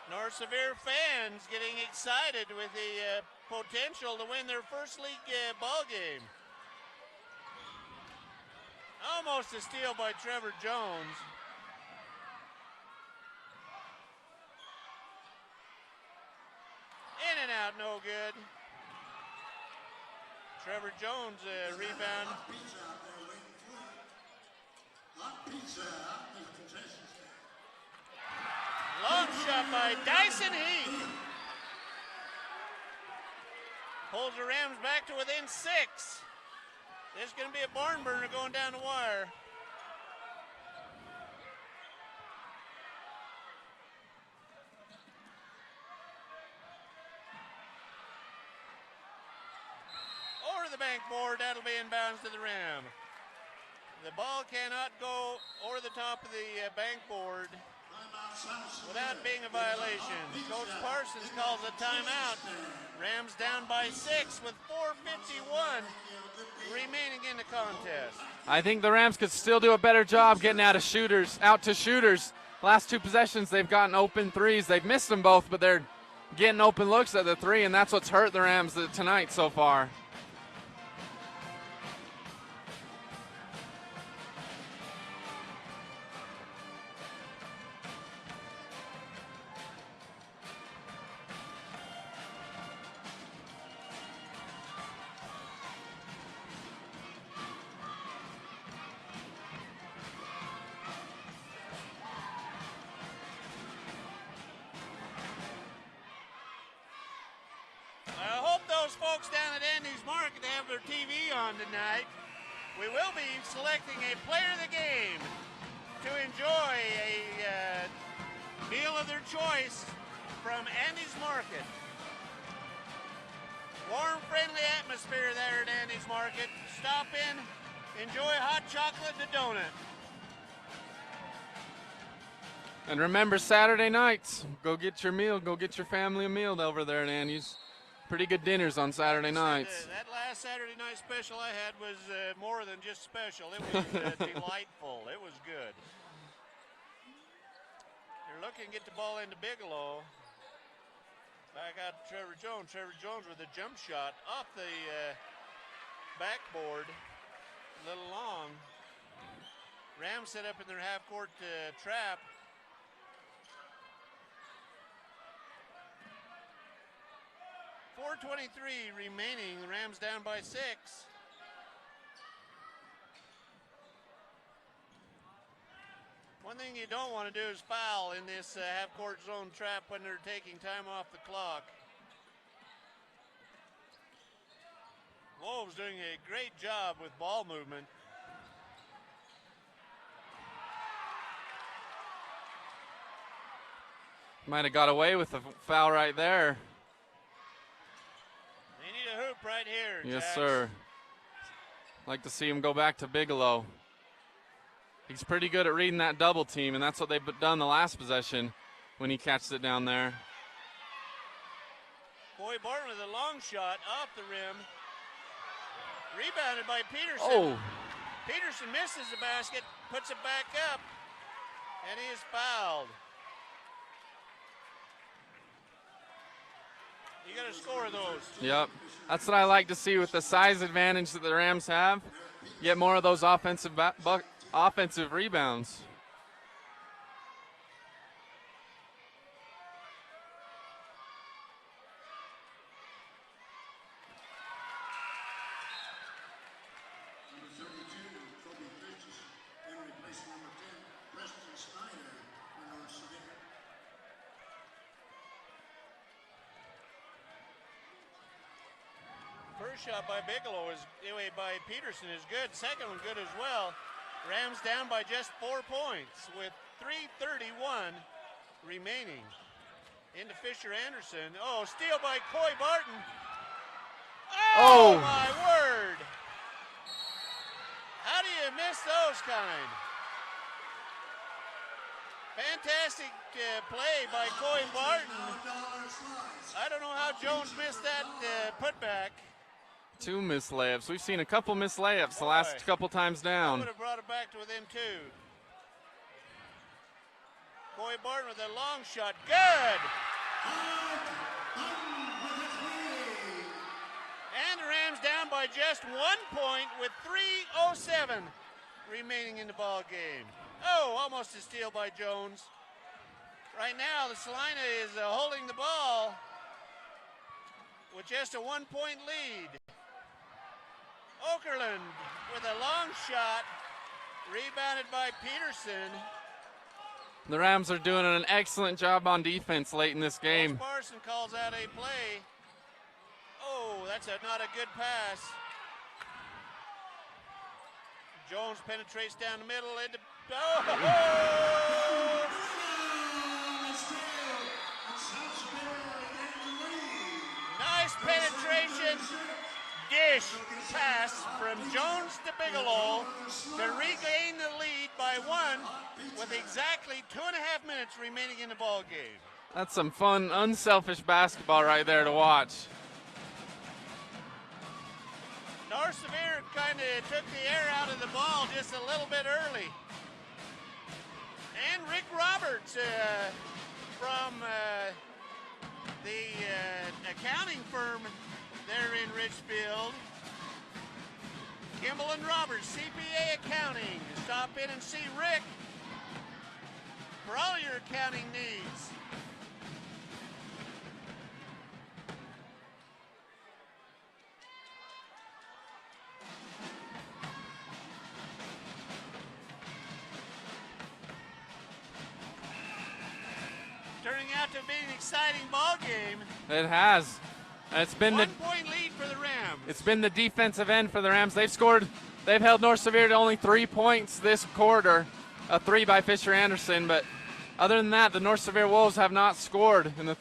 North Sevier fans getting excited with the potential to win their first league ball game. Almost a steal by Trevor Jones. In and out, no good. Trevor Jones rebound. Hot pizza shot by Dyson Heath. Pulls the Rams back to within 6. This is going to be a barn burner going down the wire. Over the bank board, that'll be inbounds to the Ram. The ball cannot go over the top of the bank board without being a violation. Coach Parsons calls a timeout. Rams down by 6 with 4:51 remaining in the contest. I think the Rams could still do a better job getting out to shooters. Last 2 possessions, they've gotten open threes. They've missed them both, but they're getting open looks at the 3, and that's what's hurt the Rams tonight so far. Folks down at Andy's Market have their TV on tonight. We will be selecting a player of the game to enjoy a meal of their choice from Andy's Market. Warm, friendly atmosphere there at Andy's Market. Stop in, enjoy hot chocolate and a donut. And remember, Saturday nights, go get your meal, go get your family a meal over there at Andy's. Pretty good dinners on Saturday nights. That last Saturday night special I had was more than just special. It was delightful. It was good. They're looking to get the ball into Bigelow. Back out to Trevor Jones. Trevor Jones with a jump shot off the backboard. A little long. Rams set up in their half-court trap. 4:23 remaining. The Rams down by 6. One thing you don't want to do is foul in this half-court zone trap when they're taking time off the clock. Wolves doing a great job with ball movement. Might have got away with the foul right there. They need a hoop right here, Yes, Jax. sir. Like to see him go back to Bigelow. He's pretty good at reading that double team, and that's what they've done the last possession when he catches it down there. Boy Barton with a long shot off the rim. Rebounded by Peterson. Oh. Peterson misses the basket, puts it back up, and he is fouled. You got to score those. Yep. That's what I like to see with the size advantage that the Rams have. Get more of those offensive rebounds. First shot by Bigelow by Peterson is good. Second one good as well. Rams down by just 4 points with 3:31 remaining. Into Fisher Anderson. Oh, steal by Coy Barton. Oh, my word. How do you miss those kind? Fantastic play by Coy Barton. I don't know how Jones missed that putback. 2 missed layups. We've seen a couple missed layups the last couple times down. Would have brought it back to within 2. Coy Barton with a long shot. Good. And the Rams down by just 1 point with 3:07 remaining in the ball game. Oh, almost a steal by Jones. Right now, the Salina is holding the ball with just a 1 point lead. Okerlund with a long shot, rebounded by Peterson. The Rams are doing an excellent job on defense late in this game. Coach Parson calls out a play. Oh, that's not a good pass. Jones penetrates down the middle into. Oh! Nice penetration. Dish pass from Jones to Bigelow to regain the lead by 1 with exactly 2.5 minutes remaining in the ball game. That's some fun, unselfish basketball right there to watch. North Sevier kind of took the air out of the ball just a little bit early. And Rick Roberts from the accounting firm there in Richfield. Kimball and Roberts, CPA Accounting. Stop in and see Rick for all your accounting needs. Turning out to be an exciting ball game. It has. It's been 1 point lead for the Rams. It's been the defensive end for the Rams. They've held North Sevier to only 3 points this quarter, a 3 by Fisher Anderson, but other than that, the North Sevier Wolves have not scored in the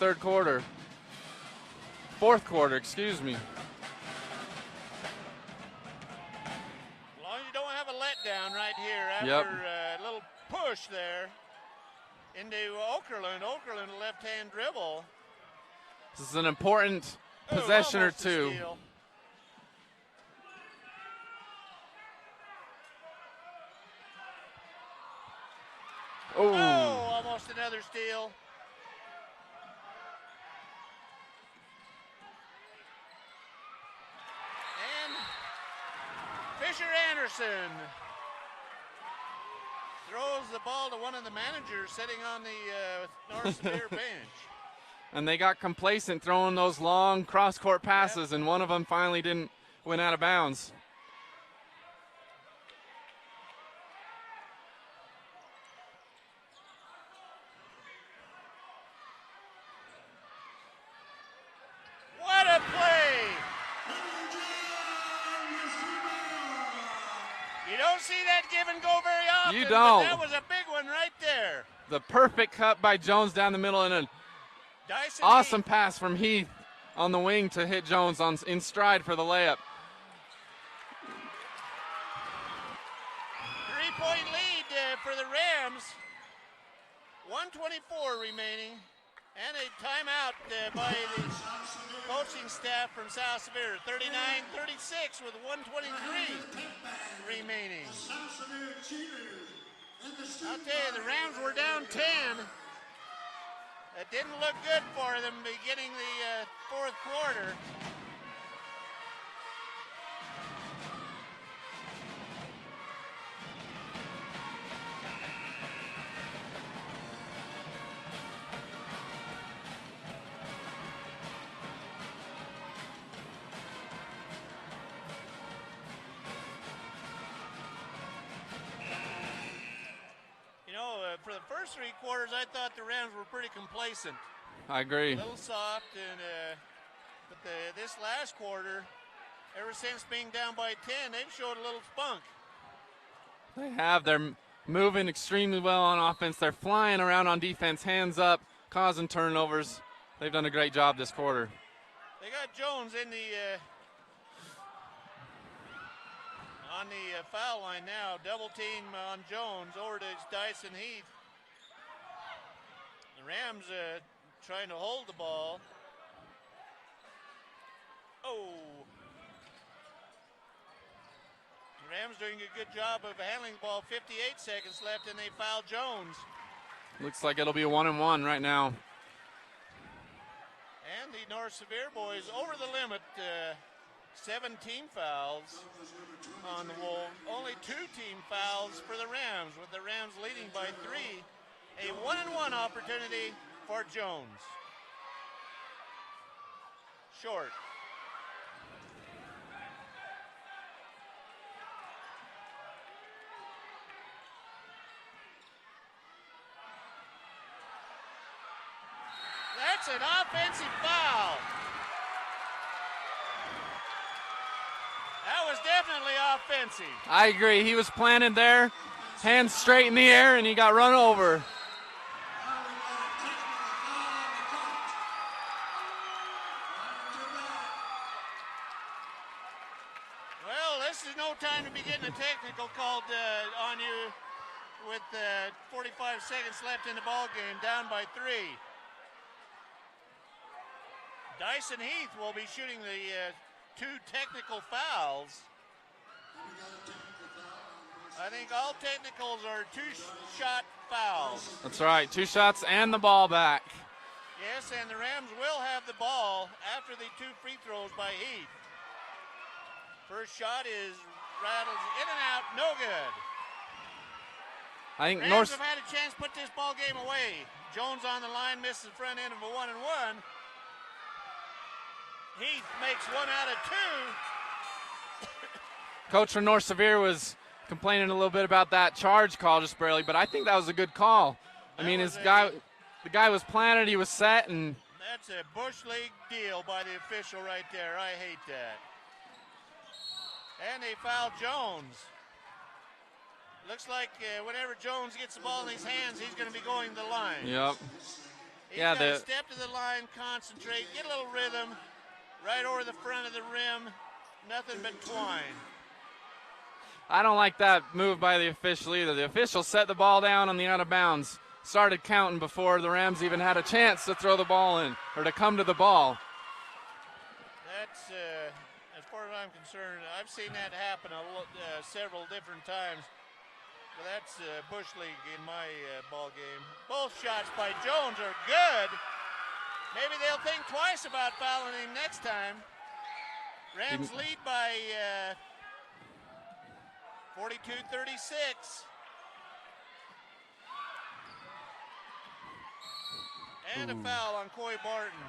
fourth quarter, excuse me. As long as you don't have a letdown right here after a little push there into Okerlund. Okerlund, a left-hand dribble. This is an important possession or Almost a two. steal. Oh, Almost another steal. And Fisher Anderson throws the ball to one of the managers sitting on the North Sevier bench. and they got complacent throwing those long cross-court passes, and one of them finally went out of bounds. What a play! You don't see that give and go very often. You but don't. that was a big one right there. The perfect cut by Jones down the middle, and an Dyson awesome Heath. pass from Heath on the wing to hit Jones in stride for the layup. 3-point lead for the Rams. 1:24 remaining. And a timeout by the coaching staff from South Sevier. 39-36 with 1:23 remaining. I'll tell you, the Rams were down 10. It didn't look good for them beginning the fourth quarter. For the first 3 quarters, I thought the Rams were pretty complacent. I agree. A little soft, and but this last quarter, ever since being down by 10, they've showed a little spunk. They have. They're moving extremely well on offense. They're flying around on defense, hands up, causing turnovers. They've done a great job this quarter. They got Jones in the on the foul line now. Double team on Jones over to Dyson Heath. The Rams trying to hold the ball. Oh. The Rams doing a good job of handling the ball. 58 seconds left, and they foul Jones. Looks like it'll be a 1-and-1 right now. And the North Sevier boys over the limit. 17 fouls on the Wolves. Only 2 team fouls for the Rams, with the Rams leading by 3. A 1-and-1 opportunity for Jones. Short. That's an offensive foul. That was definitely offensive. I agree. He was planted there, hands straight in the air, and he got run over. Well, this is no time to be getting a technical called on you with 45 seconds left in the ball game, down by 3. Dyson Heath will be shooting the 2 technical fouls. I think all technicals are 2-shot fouls. That's right, 2 shots and the ball back. Yes, and the Rams will have the ball after the 2 free throws by Heath. First shot is rattles in and out, no good. I think Rams have had a chance to put this ball game away. Jones on the line, misses the front end of a 1-and-1. Heath makes 1 out of 2. Coach from North Sevier was complaining a little bit about that charge call just barely, but I think that was a good call. I mean, the guy was planted, he was set, and that's a Bush League deal by the official right there. I hate that. And they foul Jones. Looks like whenever Jones gets the ball in his hands, he's going to be going to the line. Yep. He's got to step to the line, concentrate, get a little rhythm, right over the front of the rim, nothing but twine. I don't like that move by the official either. The official set the ball down on the out of bounds, started counting before the Rams even had a chance to throw the ball in or to come to the ball. That's, as far as I'm concerned, I've seen that happen several different times. But that's Bush League in my ball game. Both shots by Jones are good. Maybe they'll think twice about fouling him next time. Rams lead by 42-36. And a foul on Coy Barton.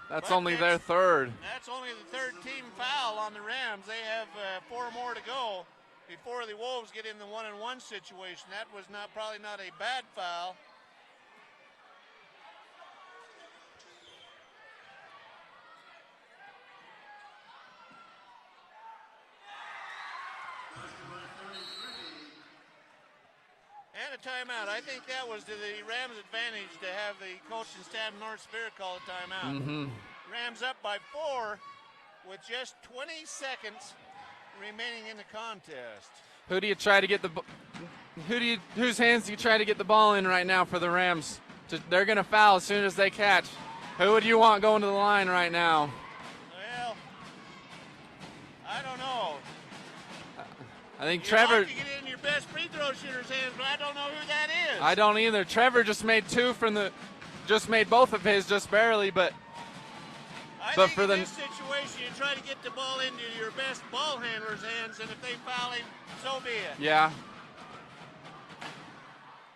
That's only their third. That's only the 3rd team foul on the Rams. They have 4 more to go before the Wolves get in the 1-and-1 situation. That was probably not a bad foul. And a timeout. I think that was to the Rams' advantage to have the coaching staff of North Sevier call a timeout. Rams up by 4 with just 20 seconds remaining in the contest. Who do you try to get whose hands do you try to get the ball in right now for the Rams? They're going to foul as soon as they catch. Who would you want going to the line right now? Well, I don't know. I think You'd Trevor. like to get in your best free throw shooter's hands, but I don't know who that is. I don't either. Trevor just made both of his just barely, but I think in this situation, you try to get the ball into your best ball handler's hands, and if they foul him, so be it. Yeah.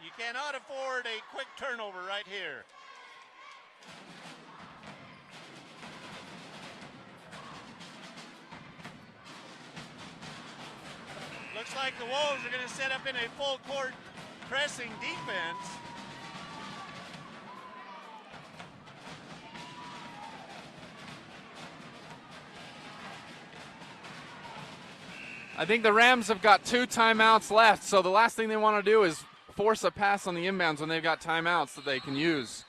You cannot afford a quick turnover right here. Looks like the Wolves are going to set up in a full court pressing defense. I think the Rams have got 2 timeouts left, so the last thing they want to do is force a pass on the inbounds when they've got timeouts that they can use.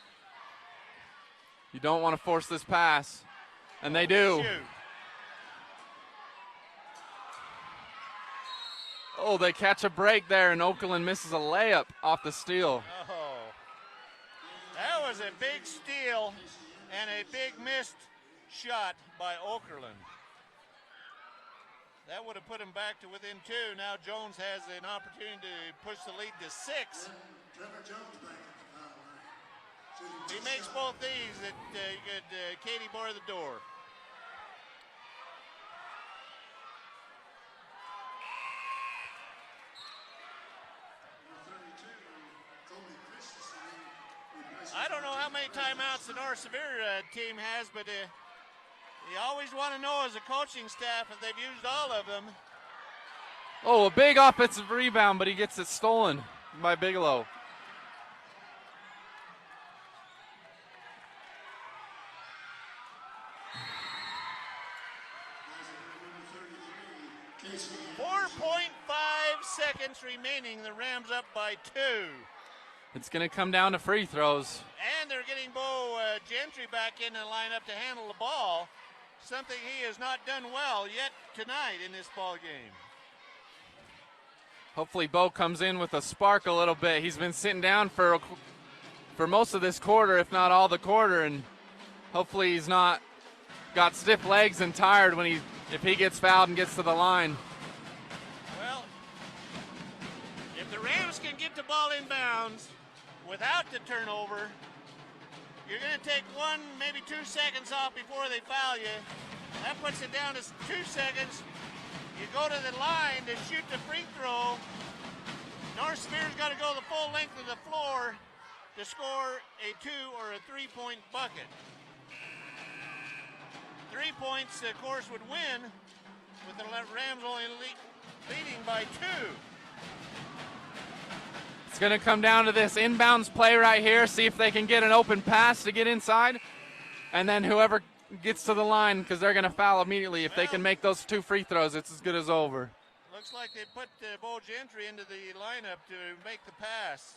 You don't want to force this pass, and they do. Shoot. Oh, they catch a break there, and Oakland misses a layup off the steal. Oh, that was a big steal and a big missed shot by Okerlund. That would have put him back to within 2. Now Jones has an opportunity to push the lead to 6. Trevor Jones back at the foul line. He makes both these that you could Katie bar the door. I don't know how many timeouts the North Sevier team has, but you always want to know as a coaching staff if they've used all of them. Oh, a big offensive rebound, but he gets it stolen by Bigelow. 4.5 seconds remaining. The Rams up by 2. It's going to come down to free throws. And they're getting Bo Gentry back in the lineup to handle the ball, something he has not done well yet tonight in this ball game. Hopefully Bo comes in with a spark a little bit. He's been sitting down for most of this quarter, if not all the quarter, and hopefully he's not got stiff legs and tired if he gets fouled and gets to the line. Well, if the Rams can get the ball inbounds without the turnover, you're going to take 1, maybe 2 seconds off before they foul you. That puts it down to 2 seconds. You go to the line to shoot the free throw. North Sevier's got to go the full length of the floor to score a 2 or a 3-point bucket. 3 points, of course, would win, with the Rams only leading by 2. It's going to come down to this inbounds play right here, see if they can get an open pass to get inside, and then whoever gets to the line, because they're going to foul immediately. If they can make those 2 free throws, it's as good as over. Looks like they put Bo Gentry into the lineup to make the pass.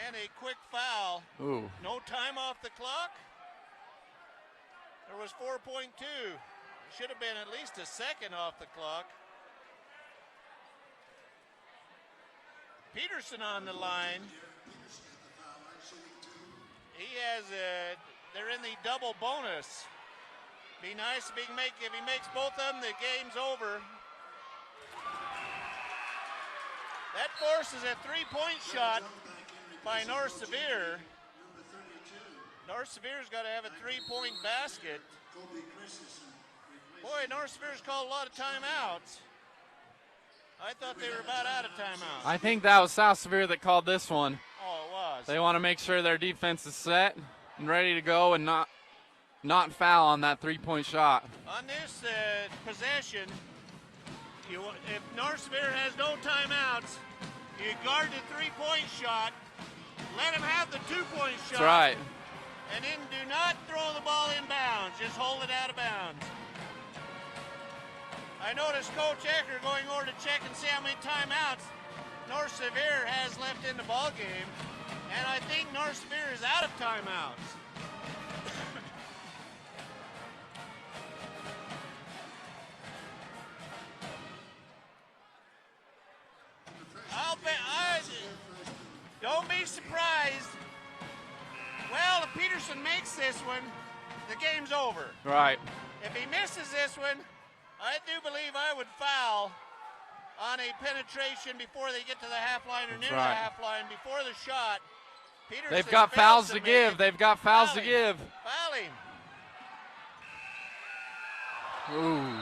And a quick foul. Ooh. No time off the clock. There was 4.2. Should have been at least a second off the clock. Peterson on the line. He has they're in the double bonus. Be nice if he makes both of them, the game's over. That forces a 3-point shot by North Sevier. North Sevier's got to have a 3-point basket. Boy, North Sevier's called a lot of timeouts. I thought they were about out of timeouts. I think that was South Sevier that called this one. Oh, it was. They want to make sure their defense is set and ready to go and not foul on that 3-point shot. On this possession, if North Sevier has no timeouts, you guard the 3-point shot, let him have the 2-point shot. That's right. And then do not throw the ball in bounds. Just hold it out of bounds. I noticed Coach Ecker going over to check and see how many timeouts North Sevier has left in the ball game, and I think North Sevier is out of timeouts. Don't be surprised. Well, if Peterson makes this one, the game's over. Right. If he misses this one, I do believe I would foul on a penetration before they get to the half line or near the half line, before the shot. Peterson They've got fouls to give. They've got fouls to give. Fouling. Ooh.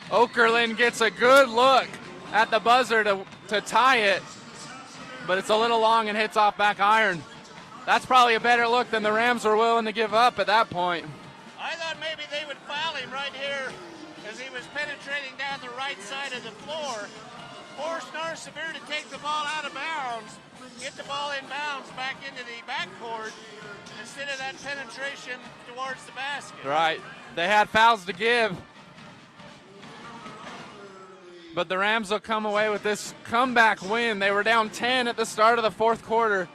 Okerlund gets a good look at the buzzer to tie it, but it's a little long and hits off back iron. That's probably a better look than the Rams were willing to give up at that point. I thought maybe they would foul him right here as he was penetrating down the right side of the floor. Force North Sevier to take the ball out of bounds, get the ball in bounds back into the backcourt instead of that penetration towards the basket. Right. They had fouls to give. But the Rams will come away with this comeback win. They were down 10 at the start of the fourth quarter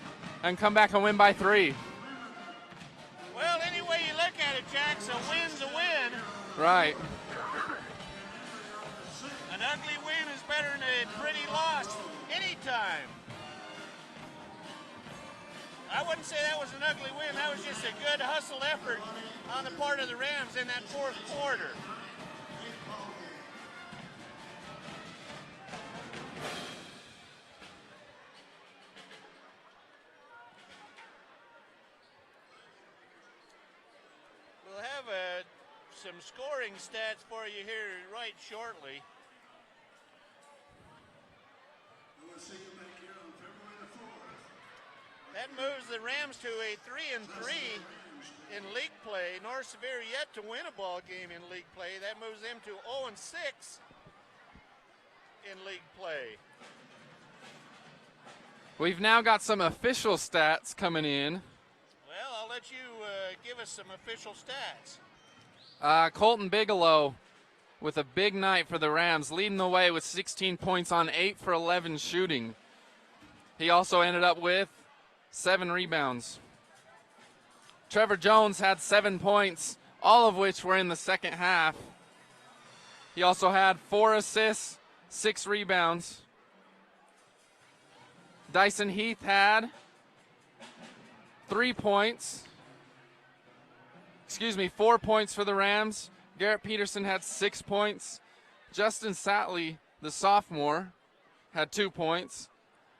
and come back and win by 3. Well, any way you look at it, Jax, a win's a win. Right. An ugly win is better than a pretty loss anytime. I wouldn't say that was an ugly win. That was just a good hustle effort on the part of the Rams in that fourth quarter. We'll have some scoring stats for you here right shortly. That moves the Rams to a 3-3 in league play. North Sevier yet to win a ball game in league play. That moves them to 0-6 in league play. We've now got some official stats coming in. Well, I'll let you give us some official stats. Colton Bigelow with a big night for the Rams, leading the way with 16 points on 8 for 11 shooting. He also ended up with 7 rebounds. Trevor Jones had 7 points, all of which were in the second half. He also had 4 assists, 6 rebounds. Dyson Heath had 4 points for the Rams. Garrett Peterson had 6 points. Justin Satley, the sophomore, had 2 points.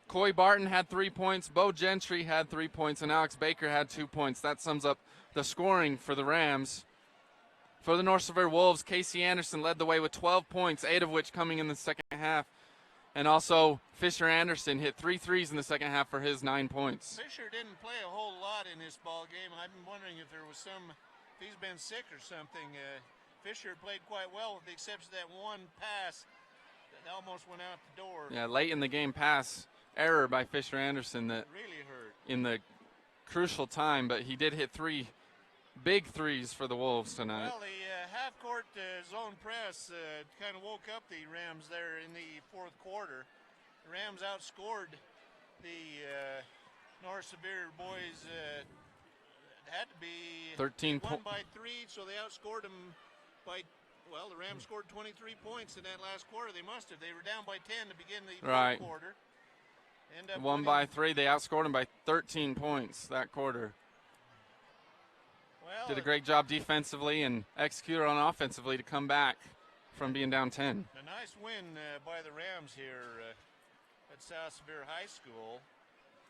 Coy Barton had 3 points. Bo Gentry had 3 points. And Alex Baker had 2 points. That sums up the scoring for the Rams. For the North Sevier Wolves, Casey Anderson led the way with 12 points, 8 of which coming in the second half. And also Fisher Anderson hit 3 threes in the second half for his 9 points. Fisher didn't play a whole lot in this ball game. I've been wondering if there was if he's been sick or something. Fisher played quite well with the exception of that one pass that almost went out the door. Yeah, late in the game pass error by Fisher Anderson that really hurt in the crucial time, but he did hit 3 big threes for the Wolves tonight. Well, the half-court zone press kind of woke up the Rams there in the fourth quarter. The Rams outscored the North Sevier boys. Had to be 13 won by 3, so they outscored them by. Well, the Rams scored 23 points in that last quarter. They must have. They were down by 10 to begin the fourth quarter. Won by 3. They outscored them by 13 points that quarter. Well, did a great job defensively and executed on offensively to come back from being down 10. A nice win by the Rams here at South Sevier High School.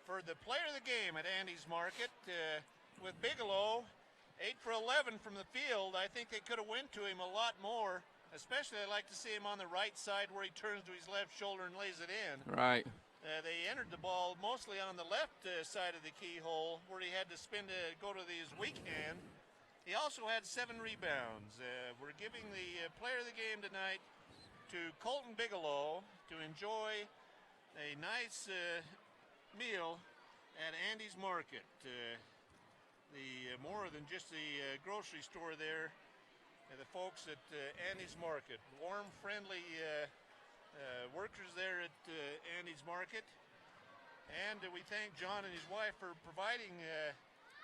For the player of the game at Andy's Market, with Bigelow, 8 for 11 from the field. I think they could have went to him a lot more. Especially, I like to see him on the right side where he turns to his left shoulder and lays it in. Right. They entered the ball mostly on the left side of the keyhole where he had to spin to go to his weak hand. He also had 7 rebounds. We're giving the player of the game tonight to Colton Bigelow to enjoy a nice meal at Andy's Market. The more than just the grocery store there. The folks at Andy's Market. Warm, friendly workers there at Andy's Market. And we thank John and his wife for providing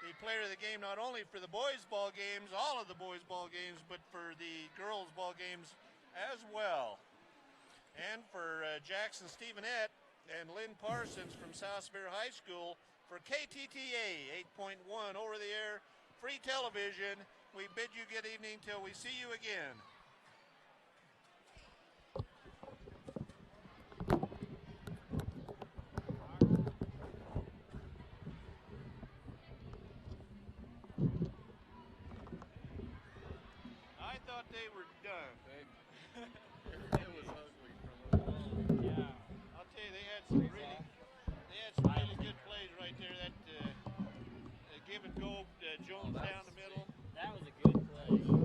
the player of the game not only for the boys' ball games, all of the boys' ball games, but for the girls' ball games as well. And for Jackson Stevenette and Lynn Parsons from South Sevier High School for KTTA 8.1 over the air, free television. We bid you good evening till we see you again. I thought they were done. It was ugly from the Yeah. I'll tell you, they had some really good plays right there. That give and go, Jones down the middle. That was a good play.